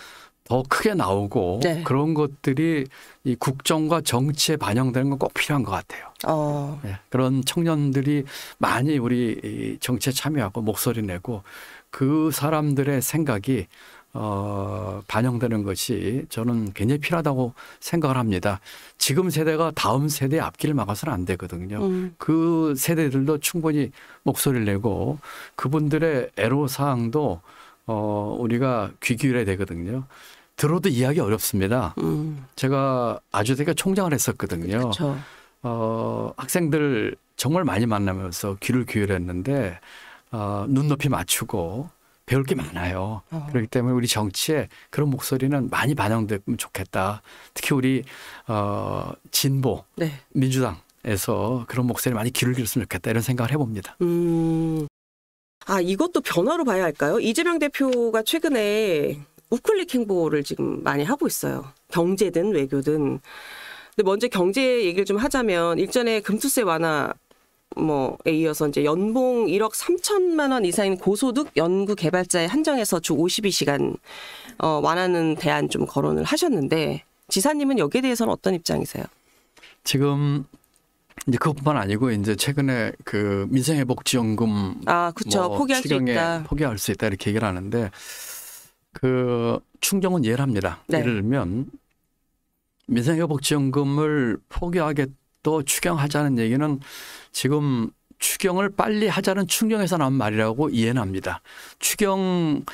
더 크게 나오고 네. 그런 것들이 이 국정과 정치에 반영되는 건 꼭 필요한 것 같아요. 네. 그런 청년들이 많이 우리 정치에 참여하고 목소리 내고 그 사람들의 생각이 반영되는 것이 저는 굉장히 필요하다고 생각을 합니다. 지금 세대가 다음 세대의 앞길을 막아서는 안 되거든요. 그 세대들도 충분히 목소리를 내고 그분들의 애로사항도 우리가 귀 기울여야 되거든요. 들어도 이해하기 어렵습니다. 제가 아주대가 총장을 했었거든요. 그렇죠. 학생들 정말 많이 만나면서 귀를 기울였는데 눈높이 맞추고 배울 게 많아요. 그렇기 때문에 우리 정치에 그런 목소리는 많이 반영되면 좋겠다. 특히 우리 진보 네. 민주당에서 그런 목소리 많이 귀를 기울였으면 좋겠다 이런 생각을 해봅니다. 이것도 변화로 봐야 할까요? 이재명 대표가 최근에 우클릭 행보를 지금 많이 하고 있어요. 경제든 외교든. 근데 먼저 경제 얘기를 좀 하자면 일전에 금투세 완화 에 이어서 이제 연봉 1억 3천만 원 이상인 고소득 연구 개발자에 한정해서 주 52시간 완화는 대안 좀 거론을 하셨는데 지사님은 여기에 대해서는 어떤 입장이세요? 지금 이제 그것뿐만 아니고 이제 최근에 그 민생회복지원금 그렇죠. 포기할 수 있다. 포기할 수 있다 이렇게 얘기를 하는데 그 충정은 이해를 합니다. 네. 예를 들면 민생회복지원금을 포기하게 또 추경하자는 얘기는 지금 추경을 빨리 하자는 충정에서 나온 말이라고 이해는 합니다. 추경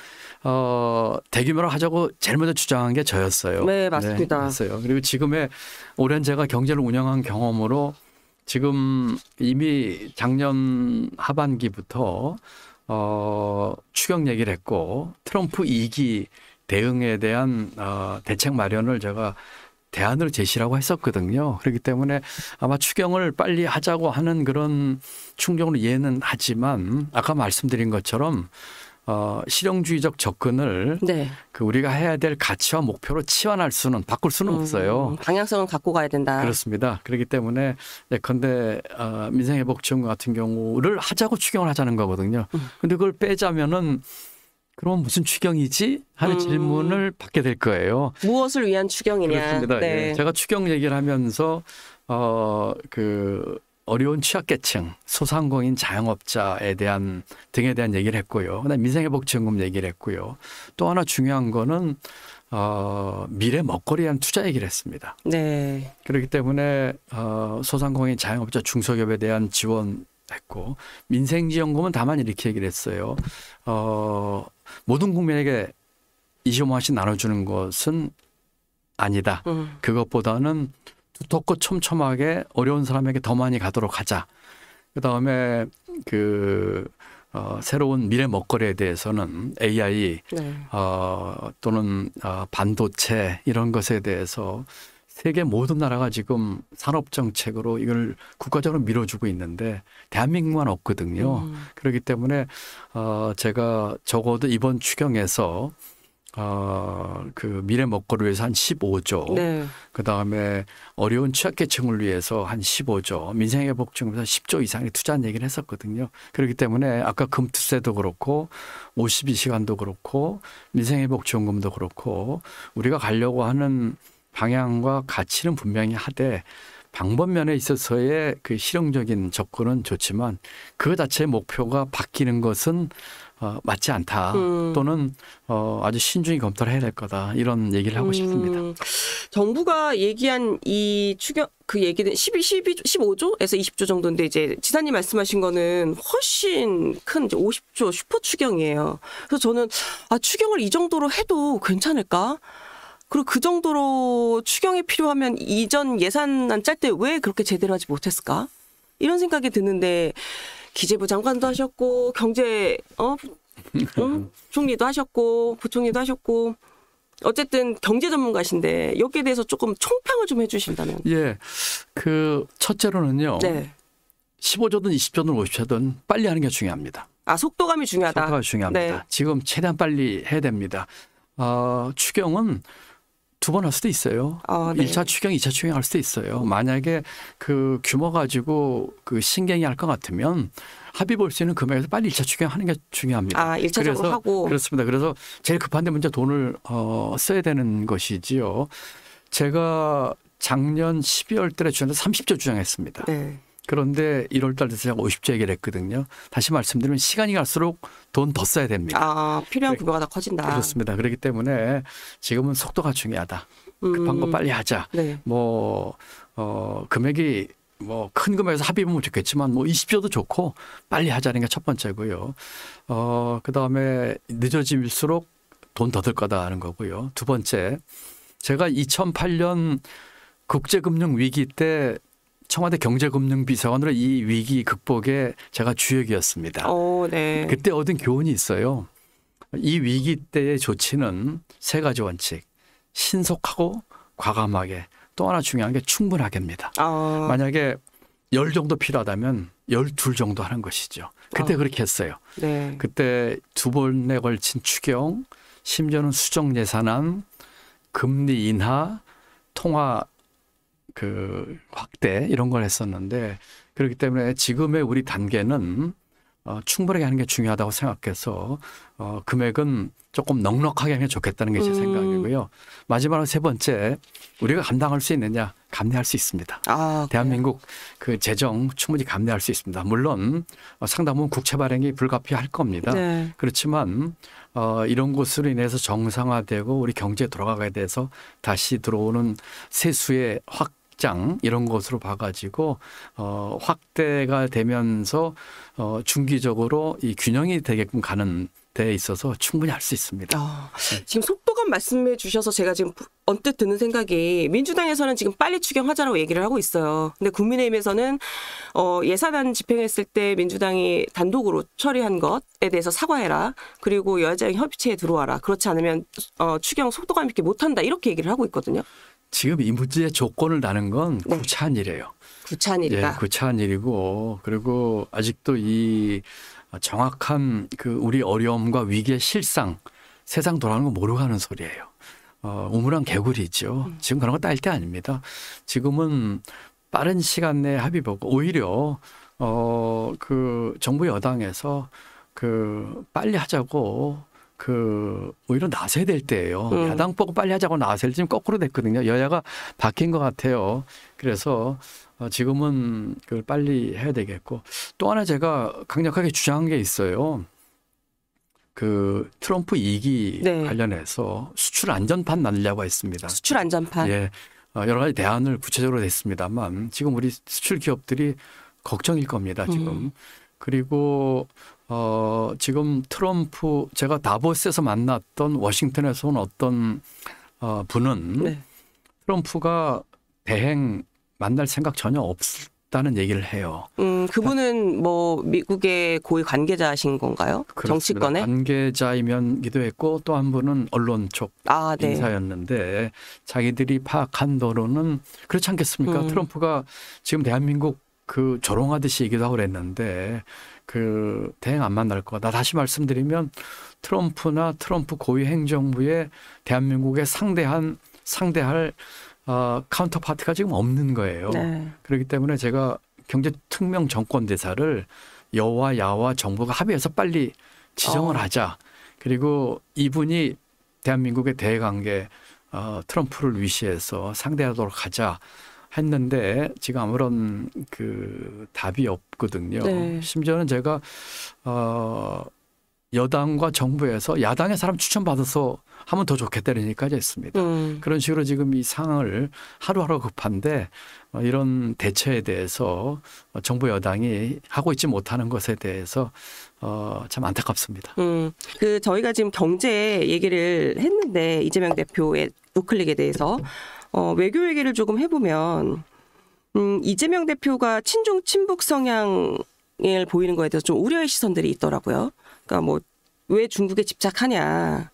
대규모로 하자고 제일 먼저 주장한 게 저였어요. 네, 맞습니다. 네, 그리고 지금의 오랜 제가 경제를 운영한 경험으로 지금 이미 작년 하반기부터 추경 얘기를 했고 트럼프 2기 대응에 대한 대책 마련을 제가 대안을 제시라고 했었거든요. 그렇기 때문에 아마 추경을 빨리 하자고 하는 그런 충정으로 이해는 하지만 아까 말씀드린 것처럼 실용주의적 접근을 네. 그 우리가 해야 될 가치와 목표로 치환할 수는 바꿀 수는 없어요. 방향성은 갖고 가야 된다. 그렇습니다. 그렇기 때문에 예컨대 민생회복지원금 같은 경우를 하자고 추경을 하자는 거거든요. 그런데 그걸 빼자면은 그럼 무슨 추경이지? 하는 질문을 받게 될 거예요. 무엇을 위한 추경이냐. 그렇습니다. 네. 예. 제가 추경 얘기를 하면서 그 어려운 취약계층, 소상공인 자영업자에 대한 등에 대한 얘기를 했고요. 그다음에 민생회복지원금 얘기를 했고요. 또 하나 중요한 거는 미래 먹거리에 대한 투자 얘기를 했습니다. 네. 그렇기 때문에 소상공인 자영업자 중소기업에 대한 지원 했고 민생지원금은 다만 이렇게 얘기를 했어요. 모든 국민에게 25만 원씩 나눠주는 것은 아니다. 그것보다는 두텁고 촘촘하게 어려운 사람에게 더 많이 가도록 하자. 그다음에 새로운 미래 먹거리에 대해서는 AI 네. 또는 반도체 이런 것에 대해서 세계 모든 나라가 지금 산업 정책으로 이걸 국가적으로 밀어주고 있는데 대한민국만 없거든요. 그렇기 때문에 제가 적어도 이번 추경에서 그 미래 먹거리를 위해서 한 15조, 네. 그다음에 어려운 취약계층을 위해서 한 15조, 민생회복지원금에서 10조 이상의 투자한 얘기를 했었거든요. 그렇기 때문에 아까 금투세도 그렇고 52시간도 그렇고 민생회복지원금도 그렇고 우리가 가려고 하는 방향과 가치는 분명히 하되 방법면에 있어서의 그 실용적인 접근은 좋지만 그 자체의 목표가 바뀌는 것은 맞지 않다. 또는 아주 신중히 검토를 해야 될 거다. 이런 얘기를 하고 싶습니다. 정부가 얘기한 이 추경 그 얘기는 15조에서 20조 정도인데 이제 지사님 말씀하신 거는 훨씬 큰 이제 50조 슈퍼 추경이에요. 그래서 저는 추경을 이 정도로 해도 괜찮을까? 그리고 그 정도로 추경이 필요하면 이전 예산안 짤 때 왜 그렇게 제대로 하지 못했을까? 이런 생각이 드는데 기재부 장관도 하셨고 경제 총리도 하셨고 부총리도 하셨고 어쨌든 경제 전문가신데 여기에 대해서 조금 총평을 좀 해주신다면. 예, 그 첫째로는요. 네. 15조든 20조든 50조든 빨리 하는 게 중요합니다. 아, 속도감이 중요하다. 속도가 중요합니다. 네. 지금 최대한 빨리 해야 됩니다. 추경은 2번 할 수도 있어요. 네. 1차 추경, 2차 추경 할 수도 있어요. 만약에 그 규모 가지고 그 신경이 할 것 같으면 합의 볼 수 있는 금액에서 빨리 1차 추경하는 게 중요합니다. 1차적으로 하고. 그렇습니다. 그래서 제일 급한데 먼저 돈을 써야 되는 것이지요. 제가 작년 12월 달에 주장해서 30조 주장했습니다. 네. 그런데 1월 달 돼서 제가 50조 얘기를 했거든요. 다시 말씀드리면 시간이 갈수록 돈 더 써야 됩니다. 필요한 규모가 더 커진다. 그렇습니다. 그렇기 때문에 지금은 속도가 중요하다. 급한 거 빨리 하자. 네. 금액이 큰 금액에서 합의보면 좋겠지만 20조도 좋고 빨리 하자는 게 첫 번째고요. 그다음에 늦어질수록 돈 더 들 거다 하는 거고요. 두 번째, 제가 2008년 국제금융 위기 때 청와대 경제금융비서관으로 이 위기 극복에 제가 주역이었습니다. 네. 그때 얻은 교훈이 있어요. 이 위기 때의 조치는 3가지 원칙. 신속하고 과감하게, 또 하나 중요한 게 충분하게입니다. 만약에 10 정도 필요하다면 12 정도 하는 것이죠. 그때 그렇게 했어요. 네. 그때 2번에 걸친 추경, 심지어는 수정 예산안, 금리 인하, 통화 확대 이런 걸 했었는데, 그렇기 때문에 지금의 우리 단계는 충분하게 하는 게 중요하다고 생각해서 금액은 조금 넉넉하게 하는 게 좋겠다는 게 제 생각이고요. 마지막으로 3번째, 우리가 감당할 수 있느냐? 감내할 수 있습니다. 대한민국 그 재정 충분히 감내할 수 있습니다. 물론 상당 부분 국채 발행이 불가피할 겁니다. 네. 그렇지만 이런 것으로 인해서 정상화되고 우리 경제에 돌아가게 돼서 다시 들어오는 세수의 확장 이런 것으로 봐가지고 확대가 되면서 중기적으로 이 균형이 되게끔 가는 데 있어서 충분히 할 수 있습니다. 지금 속도감 말씀해 주셔서 제가 지금 언뜻 드는 생각이, 민주당에서는 지금 빨리 추경하자라고 얘기를 하고 있어요. 근데 국민의힘에서는 예산안 집행했을 때 민주당이 단독으로 처리한 것에 대해서 사과해라. 그리고 여야정 협의체에 들어와라. 그렇지 않으면 추경 속도감 있게 못한다. 이렇게 얘기를 하고 있거든요. 지금 이 문제의 조건을 다는 건 구차한 일이에요. 구차한 일이다. 예, 구차한 일이고, 그리고 아직도 이 정확한 그 우리 어려움과 위기의 실상, 세상 돌아가는 거 모르고 하는 소리예요. 우물안 개구리죠. 지금 그런 거 따질 때 아닙니다. 지금은 빠른 시간 내에 합의 보고, 오히려 그 정부 여당에서 빨리 하자고 오히려 나서야 될 때예요. 야당 보고 빨리 하자고 나서야 지금 거꾸로 됐거든요. 여야가 바뀐 것 같아요. 그래서 지금은 그걸 빨리 해야 되겠고, 또 하나 제가 강력하게 주장한 게 있어요. 트럼프 2기 관련해서 수출 안전판 만들려고 했습니다. 수출 안전판. 예, 여러 가지 대안을 구체적으로 냈습니다만 지금 우리 수출 기업들이 걱정일 겁니다. 지금. 그리고 지금 트럼프, 제가 다보스에서 만났던 워싱턴에서 온 어떤 분은 트럼프가 대행 만날 생각 전혀 없다는 얘기를 해요. 그분은 미국의 고위 관계자신 건가요? 그렇습니다. 정치권에? 관계자이기도 했고, 또 한 분은 언론 쪽 인사였는데, 자기들이 파악한 바로는 그렇지 않겠습니까? 트럼프가 지금 대한민국 조롱하듯이 얘기도 하고 그랬는데 대행 안 만날 거다. 다시 말씀드리면 트럼프나 트럼프 고위 행정부의 대한민국에 상대할 카운터파트가 지금 없는 거예요. 그렇기 때문에 제가 경제특명 정권대사를 여와 야와 정부가 합의해서 빨리 지정을 하자. 그리고 이분이 대한민국의 대외관계 트럼프를 위시해서 상대하도록 하자 했는데 지금 아무런 답이 없거든요. 심지어는 제가 여당과 정부에서 야당의 사람 추천받아서 하면 더 좋겠다는 얘기까지 했습니다. 그런 식으로 지금 이 상황을 하루하루 급한데 이런 대처에 대해서 정부 여당이 하고 있지 못하는 것에 대해서 참 안타깝습니다. 저희가 지금 경제 얘기를 했는데 이재명 대표의 우클릭에 대해서 외교 얘기를 조금 해보면 이재명 대표가 친중 친북 성향을 보이는 거에 대해서 좀 우려의 시선들이 있더라고요. 그러니까 왜 중국에 집착하냐.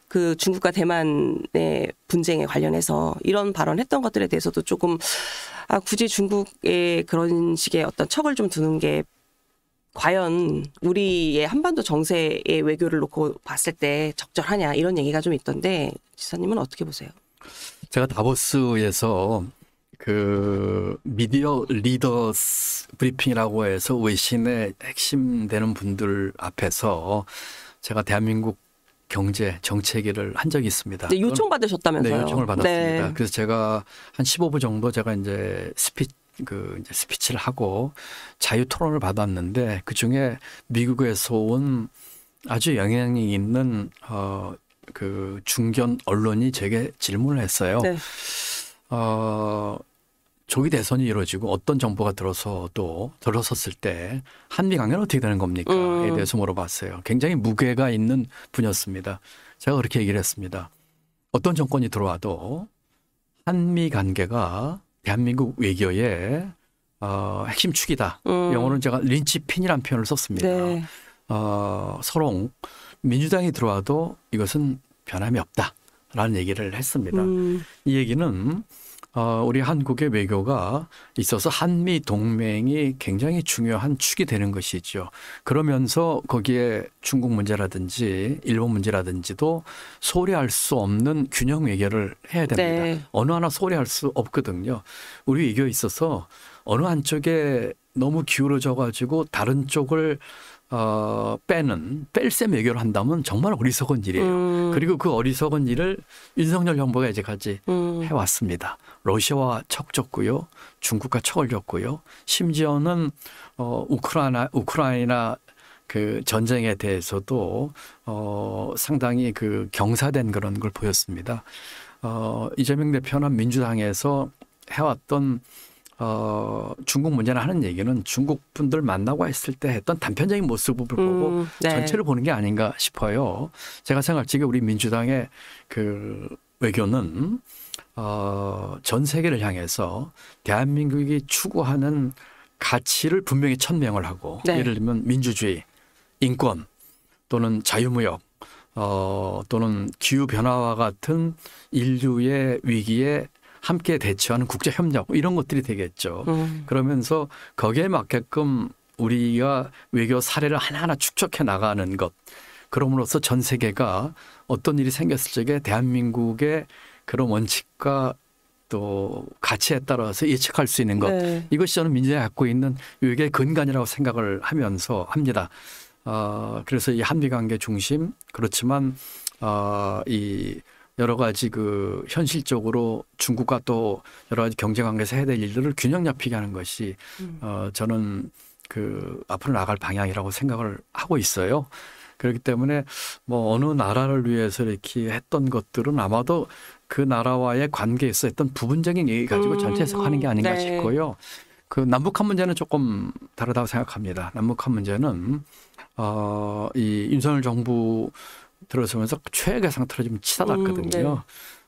그 중국과 대만의 분쟁에 관련해서 이런 발언했던 것들에 대해서도 조금 굳이 중국에 그런 식의 어떤 척을 좀 두는 게 과연 우리의 한반도 정세의 외교를 놓고 봤을 때 적절하냐 이런 얘기가 좀 있던데 지사님은 어떻게 보세요? 제가 다보스에서 그 미디어 리더스 브리핑이라고 해서 외신의 핵심 되는 분들 앞에서 제가 대한민국 경제 정치 얘기를 한 적이 있습니다. 네, 요청 받으셨다면서요? 네, 요청을 받았습니다. 네. 그래서 제가 한 15분 정도 제가 이제 스피치를 하고 자유 토론을 받았는데 그 중에 미국에서 온 아주 영향이 있는 그 중견 언론이 제게 질문을 했어요. 네. 조기 대선이 이루어지고 어떤 정보가 들어섰을 때 한미 관계는 어떻게 되는 겁니까?에 대해서 물어봤어요. 굉장히 무게가 있는 분이었습니다. 제가 그렇게 얘기를 했습니다. 어떤 정권이 들어와도 한미 관계가 대한민국 외교의 핵심 축이다. 영어로는 제가 린치핀이라는 표현을 썼습니다. 네. 서로 민주당이 들어와도 이것은 변함이 없다라는 얘기를 했습니다. 이 얘기는 우리 한국의 외교가 있어서 한미 동맹이 굉장히 중요한 축이 되는 것이죠. 그러면서 거기에 중국 문제라든지 일본 문제라든지도 소홀히 할 수 없는 균형 외교를 해야 됩니다. 네. 어느 하나 소홀히 할 수 없거든요. 우리 외교에 있어서 어느 한쪽에 너무 기울어져 가지고 다른 쪽을 뺄셈 외교를 한다면 정말 어리석은 일이에요. 그리고 그 어리석은 일을 윤석열 정부가 이제까지 해왔습니다. 러시아와 척 졌고요. 중국과 척을 졌고요. 심지어는 우크라이나 그 전쟁에 대해서도 상당히 그 경사된 그런 걸 보였습니다. 이재명 대표는 민주당에서 해왔던 중국 문제나 하는 얘기는 중국 분들 만나고 했을 때 했던 단편적인 모습을 보고 네. 전체를 보는 게 아닌가 싶어요. 제가 생각지게 우리 민주당의 그 외교는 전 세계를 향해서 대한민국이 추구하는 가치를 분명히 천명을 하고 네. 예를 들면 민주주의, 인권 또는 자유무역 또는 기후변화와 같은 인류의 위기에 함께 대처하는 국제협력 이런 것들이 되겠죠. 그러면서 거기에 맞게끔 우리가 외교 사례를 하나하나 축적해 나가는 것. 그럼으로써 전 세계가 어떤 일이 생겼을 적에 대한민국의 그런 원칙과 또 가치에 따라서 예측할 수 있는 것. 네. 이것이 저는 민주당이 갖고 있는 외교의 근간이라고 생각을 하면서 합니다. 그래서 이 한미관계 중심 그렇지만 이 여러 가지 그 현실적으로 중국과 또 여러 가지 경제관계에서 해야 될 일들을 균형 잡히게 하는 것이 저는 그 앞으로 나갈 방향이라고 생각을 하고 있어요. 그렇기 때문에 뭐 어느 나라를 위해서 이렇게 했던 것들은 아마도 그 나라와의 관계에서 했던 부분적인 얘기 가지고 전체 해석하는 게 아닌가 네. 싶고요. 그 남북한 문제는 조금 다르다고 생각합니다. 남북한 문제는 이 윤석열 정부 들어서면서 최악의 상태로 좀 치닫았거든요. 네.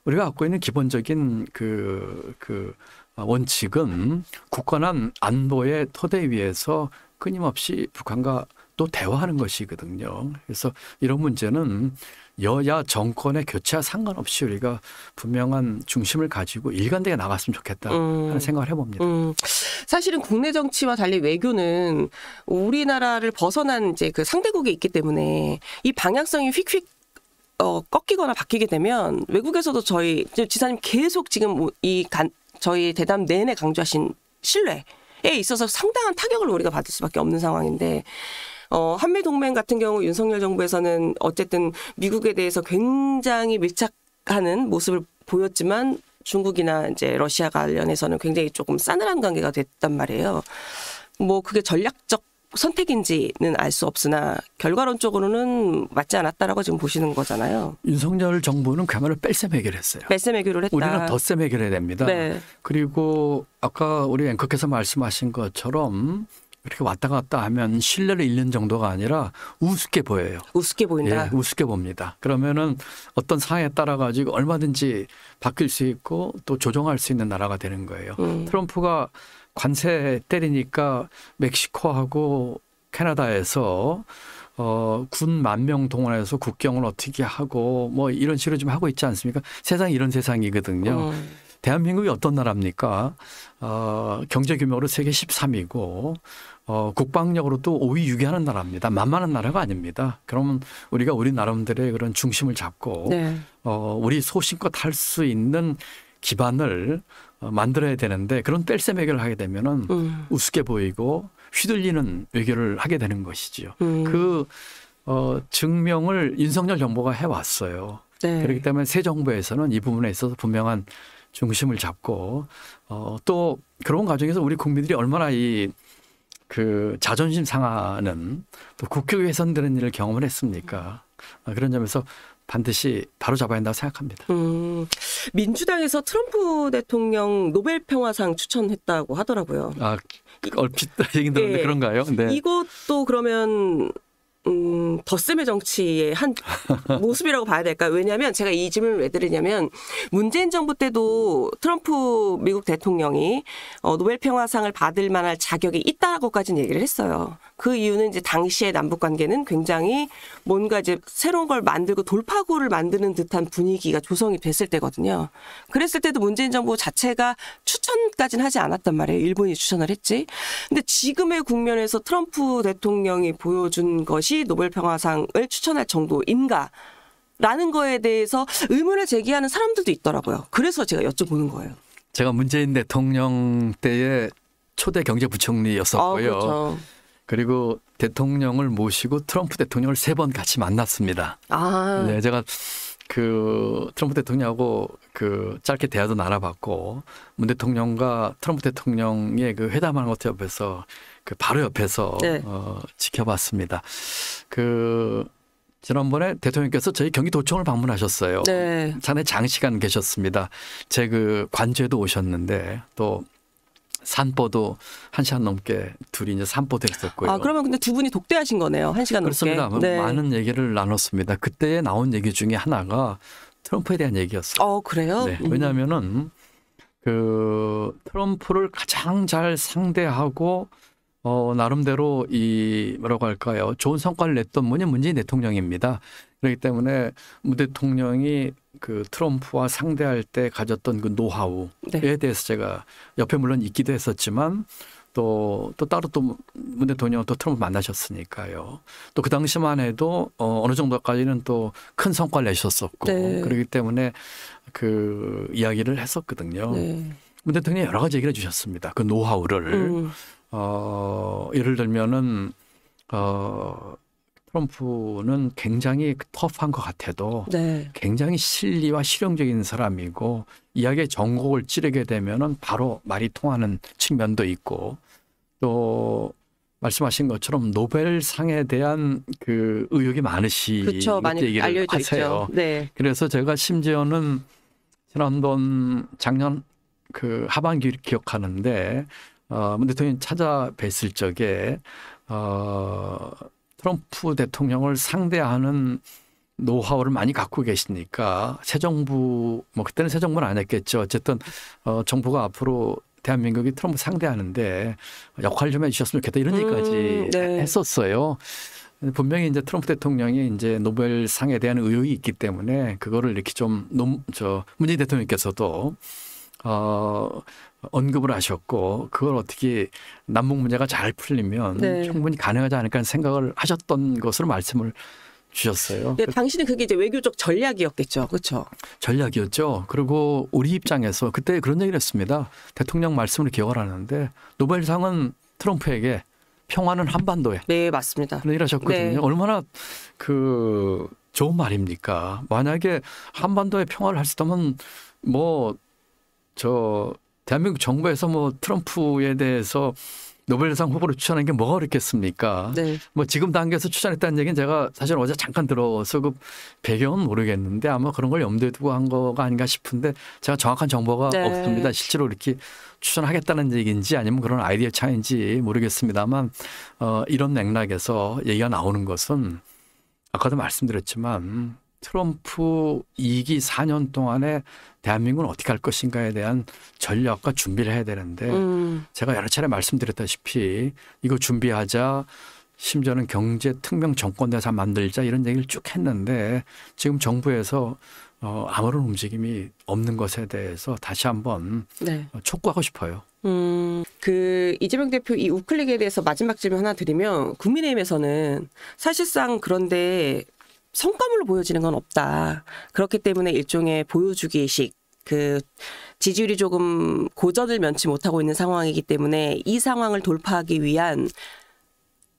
우리가 갖고 있는 기본적인 그 원칙은 굳건한 안보의 토대 위에서 끊임없이 북한과 또 대화하는 것이거든요. 그래서 이런 문제는 여야 정권의 교체와 상관없이 우리가 분명한 중심을 가지고 일관되게 나갔으면 좋겠다 하는 생각을 해봅니다. 사실은 국내 정치와 달리 외교는 우리나라를 벗어난 이제 그 상대국에 있기 때문에 이 방향성이 휙휙 꺾이거나 바뀌게 되면 외국에서도 저희 지사님 계속 지금 저희 대담 내내 강조하신 신뢰에 있어서 상당한 타격을 우리가 받을 수밖에 없는 상황인데 한미동맹 같은 경우 윤석열 정부에서는 어쨌든 미국에 대해서 굉장히 밀착하는 모습을 보였지만 중국이나 이제 러시아 관련해서는 굉장히 조금 싸늘한 관계가 됐단 말이에요. 뭐 그게 전략적 선택인지는 알 수 없으나 결과론적으로는 맞지 않았다라고 지금 보시는 거잖아요. 윤석열 정부는 그야말로 뺄셈 해결했어요. 뺄셈 해결을 했다. 우리는 덧셈 해결해야 됩니다. 네. 그리고 아까 우리 앵커께서 말씀하신 것처럼 이렇게 왔다 갔다 하면 신뢰를 잃는 정도가 아니라 우습게 보여요. 우습게 보인다. 예, 우습게 봅니다. 그러면은 어떤 상황에 따라 가지고 얼마든지 바뀔 수 있고 또 조정할 수 있는 나라가 되는 거예요. 트럼프가 관세 때리니까 멕시코하고 캐나다에서 군 10,000명 동원해서 국경을 어떻게 하고 뭐 이런 식으로 좀 하고 있지 않습니까? 세상이 이런 세상이거든요. 대한민국이 어떤 나라입니까? 경제 규모로 세계 13위고 국방력으로도 5위 6위 하는 나라입니다. 만만한 나라가 아닙니다. 그러면 우리가 우리 나름대로의 그런 중심을 잡고 네. 우리 소신껏 할 수 있는 기반을 만들어야 되는데 그런 뺄셈 외교를 하게 되면은 우습게 보이고 휘둘리는 외교를 하게 되는 것이지요. 그 증명을 윤석열 정부가 해왔어요. 네. 그렇기 때문에 새 정부에서는 이 부분에 있어서 분명한 중심을 잡고 또 그런 과정에서 우리 국민들이 얼마나 그 자존심 상하는 또 국격이 훼손되는 일을 경험을 했습니까? 그런 점에서 반드시 바로 잡아야 한다고 생각합니다. 민주당에서 트럼프 대통령 노벨 평화상 추천했다고 하더라고요. 얼핏 얘기 들었는데 네. 그런가요? 네. 이것도 그러면 덧셈의 정치의 한 모습이라고 봐야 될까요? 왜냐하면 제가 이 질문을 왜 드리냐면 문재인 정부 때도 트럼프 미국 대통령이 노벨 평화상을 받을 만할 자격이 있다고까지는 얘기를 했어요. 그 이유는 이제 당시의 남북 관계는 굉장히 뭔가 이제 새로운 걸 만들고 돌파구를 만드는 듯한 분위기가 조성이 됐을 때거든요. 그랬을 때도 문재인 정부 자체가 추천까지는 하지 않았단 말이에요. 일본이 추천을 했지. 근데 지금의 국면에서 트럼프 대통령이 보여준 것이 노벨 평화상을 추천할 정도인가? 라는 거에 대해서 의문을 제기하는 사람들도 있더라고요. 그래서 제가 여쭤보는 거예요. 제가 문재인 대통령 때의 초대 경제부총리였었고요. 그렇죠. 그리고 대통령을 모시고 트럼프 대통령을 3번 같이 만났습니다. 네, 제가 그 트럼프 대통령하고 그 짧게 대화도 나눠봤고 문 대통령과 트럼프 대통령의 그 회담하는 것도 옆에서 그 바로 옆에서 네. 지켜봤습니다. 그 지난번에 대통령께서 저희 경기도청을 방문하셨어요. 네. 상당히 장시간 계셨습니다. 제 그 관저에도 오셨는데 또 산보도 1시간 넘게 둘이 이제 산보도 했었고요. 그러면 근데 두 분이 독대하신 거네요. 1시간 넘게. 그렇습니다. 네. 많은 얘기를 나눴습니다. 그때 나온 얘기 중에 하나가 트럼프에 대한 얘기였어요. 그래요? 네. 왜냐하면은 그 트럼프를 가장 잘 상대하고 나름대로 뭐라고 할까요? 좋은 성과를 냈던 분이 문재인 대통령입니다. 그렇기 때문에 문 대통령이 그 트럼프와 상대할 때 가졌던 그 노하우에 네. 대해서 제가 옆에 물론 있기도 했었지만 또 따로 또 문 대통령은 또 트럼프 만나셨으니까요. 또 그 당시만 해도 어느 정도까지는 또 큰 성과를 내셨었고 네. 그렇기 때문에 그 이야기를 했었거든요. 네. 문 대통령이 여러 가지 얘기를 해주셨습니다. 그 노하우를. 예를 들면은 트럼프는 굉장히 터프한 것 같아도 네. 굉장히 실리와 실용적인 사람이고 이야기의 전곡을 찌르게 되면은 바로 말이 통하는 측면도 있고 또 말씀하신 것처럼 노벨상에 대한 그 의욕이 많으시고 그렇죠. 많이 얘기를 알려져 하세요. 있죠. 네. 그래서 제가 심지어는 작년 그 하반기를 기억하는데 문 대통령이 찾아뵀을 적에 트럼프 대통령을 상대하는 노하우를 많이 갖고 계시니까 새 정부 그때는 새 정부는 안 했겠죠. 어쨌든 정부가 앞으로 대한민국이 트럼프 상대하는데 역할 좀 해주셨으면 좋겠다 이런 얘기까지 네. 했었어요. 분명히 이제 트럼프 대통령이 이제 노벨상에 대한 의욕이 있기 때문에 그거를 이렇게 좀 문재인 대통령께서도 언급을 하셨고 그걸 어떻게 남북 문제가 잘 풀리면 네. 충분히 가능하지 않을까 하는 생각을 하셨던 것으로 말씀을 주셨어요. 네, 당신은 그게 이제 외교적 전략이었겠죠. 그렇죠. 전략이었죠. 그리고 우리 입장에서 그때 그런 얘기를 했습니다. 대통령 말씀을 기억을 하는데 노벨상은 트럼프에게 평화는 한반도에. 네, 맞습니다. 그런 얘기를 하셨거든요. 네. 얼마나 그 좋은 말입니까? 만약에 한반도에 평화를 할 수 있다면 대한민국 정부에서 트럼프에 대해서 노벨상 후보로 추천한 게 뭐가 어렵겠습니까? 네. 지금 단계에서 추천했다는 얘기는 제가 사실 어제 잠깐 들어서 그 배경은 모르겠는데 아마 그런 걸 염두에 두고 한 거가 아닌가 싶은데 제가 정확한 정보가 네. 없습니다. 실제로 이렇게 추천하겠다는 얘기인지 아니면 그런 아이디어 차이인지 모르겠습니다만 이런 맥락에서 얘기가 나오는 것은 아까도 말씀드렸지만 트럼프 2기 4년 동안에 대한민국은 어떻게 할 것인가에 대한 전략과 준비를 해야 되는데 제가 여러 차례 말씀드렸다시피 이거 준비하자 심지어는 경제 특명 정권대사 만들자 이런 얘기를 쭉 했는데 지금 정부에서 아무런 움직임이 없는 것에 대해서 다시 한번 네. 촉구하고 싶어요. 그 이재명 대표 이 우클릭에 대해서 마지막 질문 하나 드리면 국민의힘에서는 사실상 그런데 성과물로 보여지는 건 없다. 그렇기 때문에 일종의 보여주기식 그 지지율이 조금 고전을 면치 못하고 있는 상황이기 때문에 이 상황을 돌파하기 위한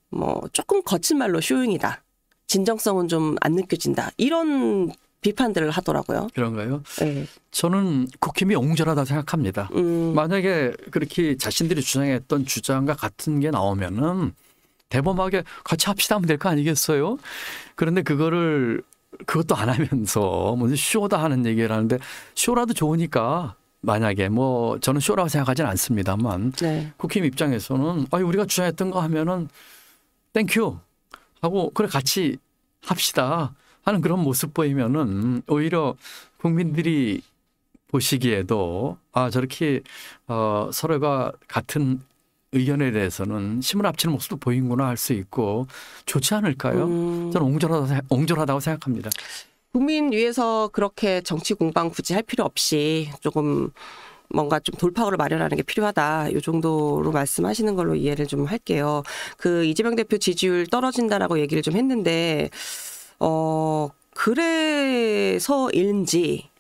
뭐 조금 거친 말로 쇼잉이다. 진정성은 좀 안 느껴진다. 이런 비판들을 하더라고요. 그런가요? 네. 저는 국힘이 옹졸하다 생각합니다. 만약에 그렇게 자신들이 주장했던 주장과 같은 게 나오면은 대범하게 같이 합시다 하면 될 거 아니겠어요? 그런데 그것도 안 하면서 무슨 쇼다 하는 얘기를 하는데 쇼라도 좋으니까 만약에 뭐 저는 쇼라고 생각하지는 않습니다만 네. 국힘 입장에서는 우리가 주장했던 거 하면은 땡큐 하고 그래 같이 합시다 하는 그런 모습 보이면은 오히려 국민들이 보시기에도 저렇게 서로가 같은 의견에 대해서는 힘을 합치는 모습도 보이는구나 할 수 있고 좋지 않을까요? 저는 옹졸하다고 생각합니다. 국민 위해서 그렇게 정치 공방 굳이 할 필요 없이 조금 뭔가 좀 돌파구를 마련하는 게 필요하다. 이 정도로 말씀하시는 걸로 이해를 좀 할게요. 그 이재명 대표 지지율 떨어진다라고 얘기를 좀 했는데 그래서인지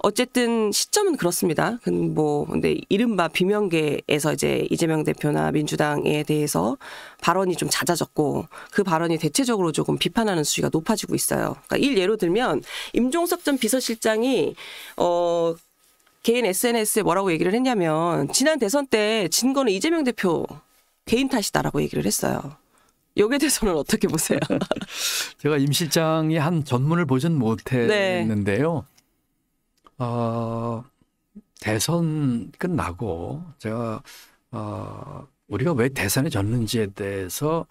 어쨌든 시점은 그렇습니다. 근데 이른바 비명계에서 이제 이재명 대표나 민주당에 대해서 발언이 좀 잦아졌고 그 발언이 대체적으로 조금 비판하는 수위가 높아지고 있어요. 그러니까 예로 들면 임종석 전 비서실장이 개인 SNS에 뭐라고 얘기를 했냐면 지난 대선 때 진 거는 이재명 대표 개인 탓이다라고 얘기를 했어요. 여기에 대해서는 어떻게 보세요? 제가 임 실장이 한 전문을 보진 못했는데요. 대선 끝나고 제가 우리가 왜 대선에 졌는지에 대해서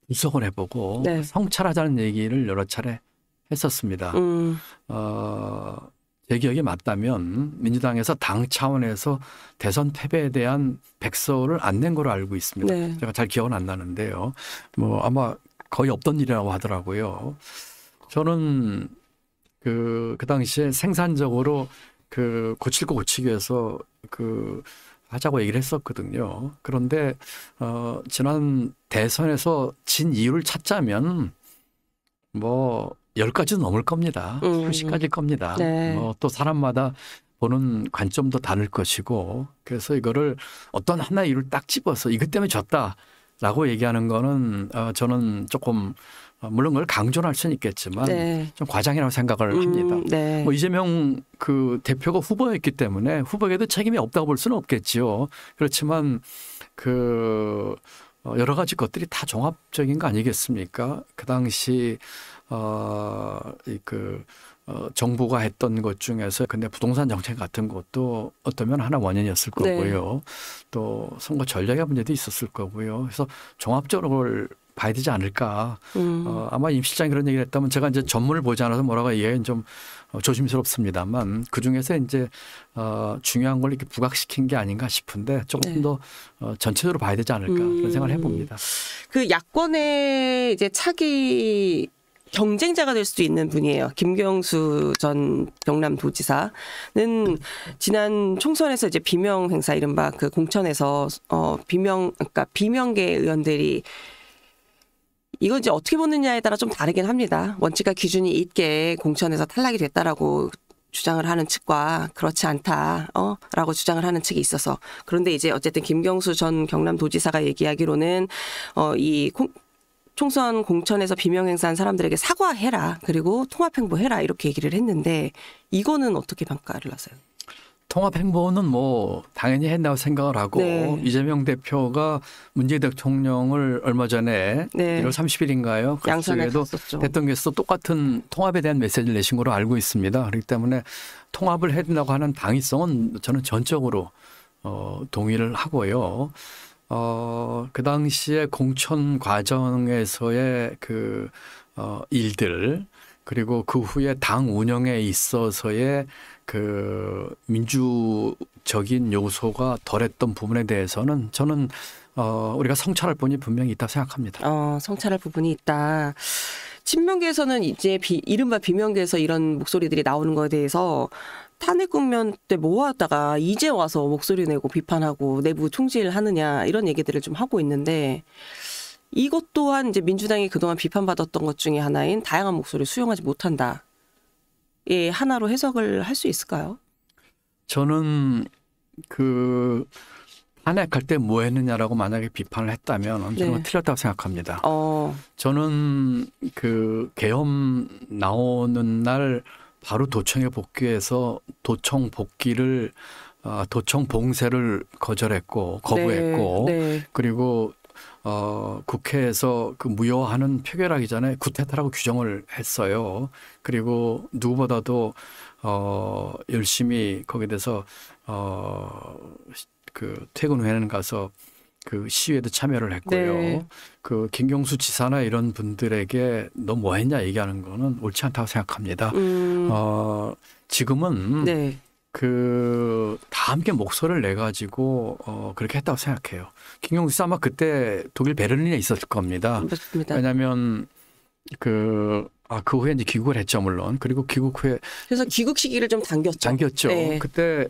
분석을 해보고 네. 성찰하자는 얘기를 여러 차례 했었습니다. 제 기억이 맞다면 민주당에서 당 차원에서 대선 패배에 대한 백서를 안 낸 걸로 알고 있습니다. 네. 제가 잘 기억은 안 나는데요. 뭐 아마 거의 없던 일이라고 하더라고요. 저는 그 당시에 생산적으로 고칠 거 고치기 위해서 하자고 얘기를 했었거든요. 그런데 지난 대선에서 진 이유를 찾자면 뭐 10가지도 넘을 겁니다. 수십 가지일 겁니다. 네. 또 사람마다 보는 관점도 다를 것이고 그래서 이거를 어떤 하나의 이유를 딱 집어서 이것 때문에 졌다라고 얘기하는 거는 저는 조금 물론 그걸 강조는 할 수는 있겠지만 네. 좀 과장이라고 생각을 합니다. 네. 뭐 이재명 대표가 후보였기 때문에 후보에게도 책임이 없다고 볼 수는 없겠지요. 그렇지만 여러 가지 것들이 다 종합적인 거 아니겠습니까? 그 당시 정부가 했던 것 중에서 근데 부동산 정책 같은 것도 어쩌면 하나 원인이었을 거고요. 네. 또 선거 전략의 문제도 있었을 거고요. 그래서 종합적으로 그걸 봐야 되지 않을까. 아마 임 실장이 그런 얘기를 했다면 제가 이제 전문을 보지 않아서 뭐라고 얘기하기는 좀 조심스럽습니다만 그중에서 이제 중요한 걸 이렇게 부각시킨 게 아닌가 싶은데 조금 네. 더 전체적으로 봐야 되지 않을까 그런 생각을 해봅니다. 그 야권의 이제 차기 경쟁자가 될 수도 있는 분이에요. 김경수 전 경남도지사는 지난 총선에서 이제 비명 행사 이른바 그 공천에서 그러니까 비명계 의원들이 이거 이제 어떻게 보느냐에 따라 좀 다르긴 합니다. 원칙과 기준이 있게 공천에서 탈락이 됐다라고 주장을 하는 측과 그렇지 않다라고 주장을 하는 측이 있어서 그런데 이제 어쨌든 김경수 전 경남도지사가 얘기하기로는 총선 공천에서 비명 행사한 사람들에게 사과해라 그리고 통합행보해라 이렇게 얘기를 했는데 이거는 어떻게 평가를 하세요? 통합행보는 뭐 당연히 했다고 생각을 하고 네. 이재명 대표가 문재인 대통령을 얼마 전에 네. 1월 30일인가요? 양산에도 대통령께서 똑같은 통합에 대한 메시지를 내신 걸로 알고 있습니다. 그렇기 때문에 통합을 해야 된다고 하는 당위성은 저는 전적으로 동의를 하고요. 그 당시에 공천 과정에서의 일들 그리고 그 후에 당 운영에 있어서의 그 민주적인 요소가 덜했던 부분에 대해서는 저는 우리가 성찰할 부분이 분명히 있다 생각합니다. 성찰할 부분이 있다. 친명계에서는 이제 이른바 비명계에서 이런 목소리들이 나오는 거에 대해서 탄핵 국면 때 모았다가 이제 와서 목소리 내고 비판하고 내부 총질하느냐 이런 얘기들을 좀 하고 있는데 이것 또한 이제 민주당이 그동안 비판받았던 것 중에 하나인 다양한 목소리를 수용하지 못한다. 예, 하나로 해석을 할 수 있을까요? 저는 그 탄핵할 때 뭐 했느냐라고 만약에 비판을 했다면 저는 틀렸다고 생각합니다. 저는 그 계엄 나오는 날 바로 도청에 복귀해서 도청 복귀를 도청 봉쇄를 거부했고 그리고 국회에서 그 무효하는 표결하기 전에 구태타라고 규정을 했어요. 그리고 누구보다도 열심히 거기에 대해서 그 퇴근 후에는 가서 그 시위에도 참여를 했고요. 그 김경수 지사나 이런 분들에게 너 뭐 했냐 얘기하는 거는 옳지 않다고 생각합니다. 지금은 그 다 함께 목소리를 내 가지고 그렇게 했다고 생각해요. 김경수 지사 아마 그때 독일 베를린에 있었을 겁니다. 맞습니다. 왜냐하면 그 후에 이제 귀국을 했죠, 물론. 그리고 귀국 후에 그래서 귀국 시기를 좀 당겼죠. 그때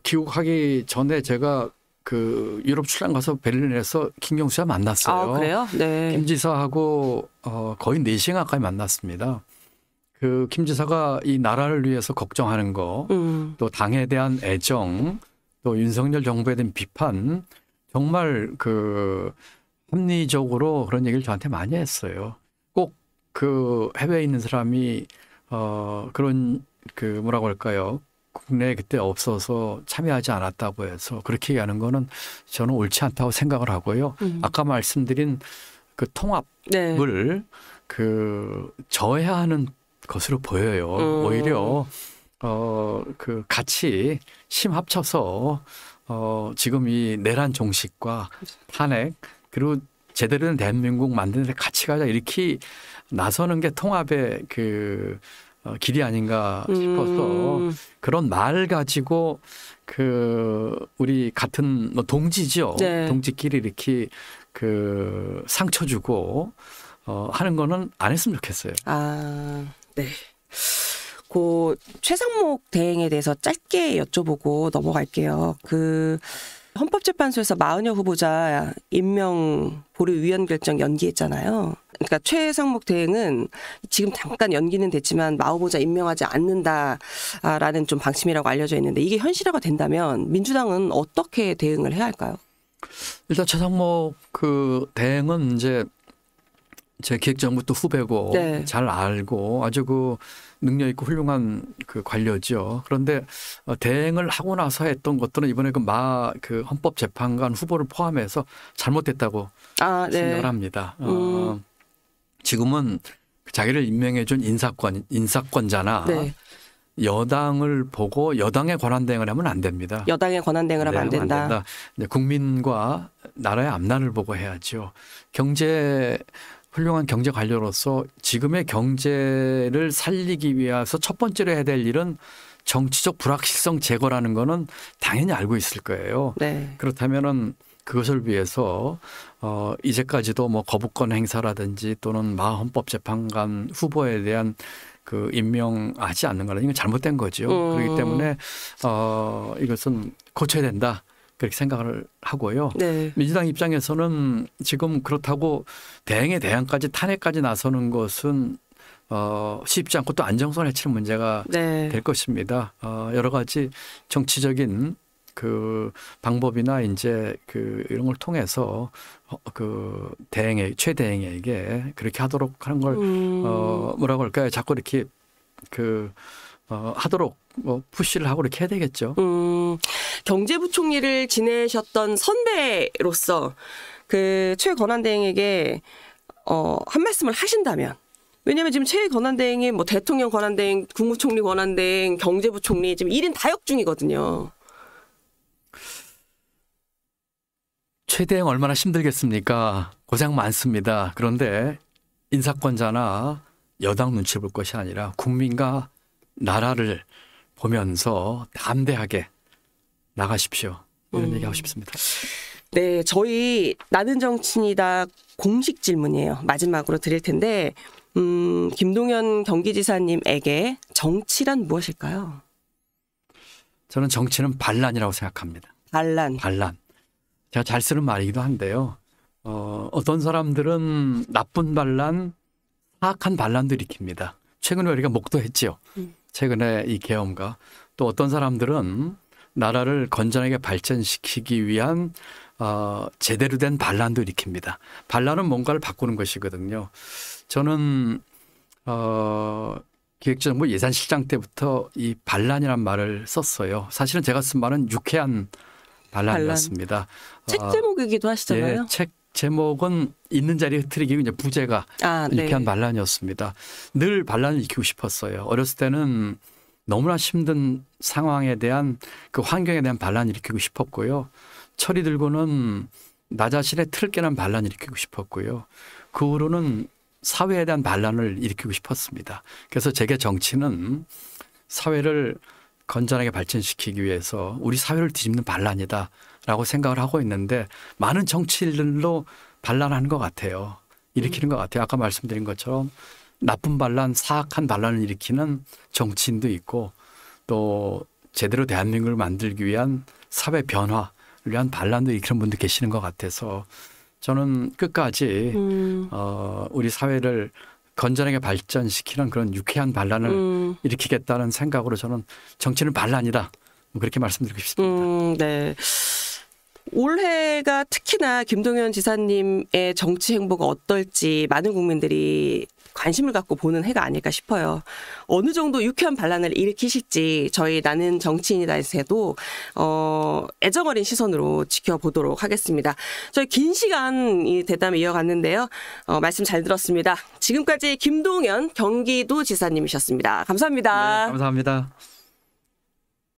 귀국하기 전에 제가 그 유럽 출장 가서 베를린에서 김경수와 만났어요. 그래요? 네. 김 지사하고 거의 4시간 가까이 만났습니다. 그 김 지사가 이 나라를 위해서 걱정하는 거, 또 당에 대한 애정, 또 윤석열 정부에 대한 비판, 정말 그 합리적으로 그런 얘기를 저한테 많이 했어요. 꼭 그 해외에 있는 사람이 그런 그 뭐라고 할까요? 국내에 그때 없어서 참여하지 않았다고 해서 그렇게 얘기하는 거는 저는 옳지 않다고 생각을 하고요. 아까 말씀드린 그 통합을 그 저해하는 것으로 보여요. 오히려 그 같이 힘 합쳐서 지금 이 내란 종식과 탄핵 그리고 제대로 된 대한민국 만드는 데 같이 가자 이렇게 나서는 게 통합의 그 길이 아닌가 싶어서 그런 말 가지고 그 우리 같은 뭐 동지죠. 동지끼리 이렇게 그 상처 주고 하는 거는 안 했으면 좋겠어요. 네. 그 최상목 대행에 대해서 짧게 여쭤보고 넘어갈게요. 그 헌법재판소에서 마은여 후보자 임명 보류 위헌 결정 연기했잖아요. 그러니까 최상목 대행은 지금 잠깐 연기는 됐지만 마 후보자 임명하지 않는다라는 좀 방침이라고 알려져 있는데 이게 현실화가 된다면 민주당은 어떻게 대응을 해야 할까요? 일단 최상목 그 대행은 이제 제 기획정부 또 후배고 잘 알고 아주 그 능력 있고 훌륭한 그 관료죠. 그런데 대행을 하고 나서 했던 것들은 이번에 그 헌법재판관 후보를 포함해서 잘못됐다고 생각을 합니다. 지금은 자기를 임명해 준 인사권자나 여당을 보고 여당의 권한대행을 하면 안 됩니다. 여당의 권한대행을 하면 안 된다. 국민과 나라의 앞날을 보고 해야죠. 훌륭한 경제 관료로서 지금의 경제를 살리기 위해서 첫 번째로 해야 될 일은 정치적 불확실성 제거라는 거는 당연히 알고 있을 거예요. 그렇다면은 그것을 위해서 이제까지도 뭐 거부권 행사라든지 또는 마 헌법재판관 후보에 대한 그 임명하지 않는 거는 이건 잘못된 거죠. 그렇기 때문에 이것은 고쳐야 된다. 그렇게 생각을 하고요. 민주당 입장에서는 지금 그렇다고 대행에 대항까지 탄핵까지 나서는 것은 쉽지 않고 또 안정성을 해치는 문제가 될 것입니다. 여러 가지 정치적인 그 방법이나 이제 그 이런 걸 통해서 그 최대행에게 그렇게 하도록 하는 걸 뭐라고 할까요? 자꾸 이렇게 하도록 푸시를 하고 이렇게 해야 되겠죠. 경제부총리를 지내셨던 선배로서 그 최 권한대행에게 한 말씀을 하신다면, 왜냐하면 지금 최 권한대행이 뭐 대통령 권한대행, 국무총리 권한대행, 경제부총리 지금 1인 다역 중이거든요. 최대행 얼마나 힘들겠습니까? 고생 많습니다. 그런데 인사권자나 여당 눈치 볼 것이 아니라 국민과 나라를 보면서 담대하게 나가십시오. 이런 얘기하고 싶습니다. 네, 저희 나는 정치인이다 공식 질문이에요. 마지막으로 드릴 텐데 김동연 경기지사님에게 정치란 무엇일까요? 저는 정치는 반란이라고 생각합니다. 반란. 제가 잘 쓰는 말이기도 한데요. 어떤 사람들은 나쁜 반란, 사악한 반란도 일으킵니다. 최근에 우리가 목도했죠. 최근에 이 계엄과 또 어떤 사람들은 나라를 건전하게 발전시키기 위한 제대로 된 반란도 일으킵니다. 반란은 뭔가를 바꾸는 것이거든요. 저는 기획재정부 예산실장 때부터 이 반란이란 말을 썼어요. 사실은 제가 쓴 말은 유쾌한 반란이었습니다. 책 제목이기도 하시잖아요. 예, 책 제목은 있는 자리에 흐트리기 이제 부제가 유쾌한 반란이었습니다. 늘 반란을 일으키고 싶었어요. 어렸을 때는 너무나 힘든 상황에 대한 그 환경에 대한 반란을 일으키고 싶었고요. 철이 들고는 나 자신의 틀을 깨는 반란을 일으키고 싶었고요. 그 후로는 사회에 대한 반란을 일으키고 싶었습니다. 그래서 제게 정치는 사회를 건전하게 발전시키기 위해서 우리 사회를 뒤집는 반란이다라고 생각을 하고 있는데 많은 정치인들로 반란하는 것 같아요. 일으키는 것 같아요. 아까 말씀드린 것처럼 나쁜 반란, 사악한 반란을 일으키는 정치인도 있고 또 제대로 대한민국을 만들기 위한 사회 변화를 위한 반란도 일으키는 분도 계시는 것 같아서 저는 끝까지 우리 사회를 건전하게 발전시키는 그런 유쾌한 반란을 일으키겠다는 생각으로 저는 정치는 반란이다. 그렇게 말씀드리고 싶습니다. 네. 올해가 특히나 김동연 지사님의 정치 행보가 어떨지 많은 국민들이 관심을 갖고 보는 해가 아닐까 싶어요. 어느 정도 유쾌한 반란을 일으키실지 저희 나는 정치인이다에서도 애정어린 시선으로 지켜보도록 하겠습니다. 저희 긴 시간 이 대담을 이어갔는데요. 말씀 잘 들었습니다. 지금까지 김동연 경기도지사님이셨습니다. 감사합니다. 네, 감사합니다.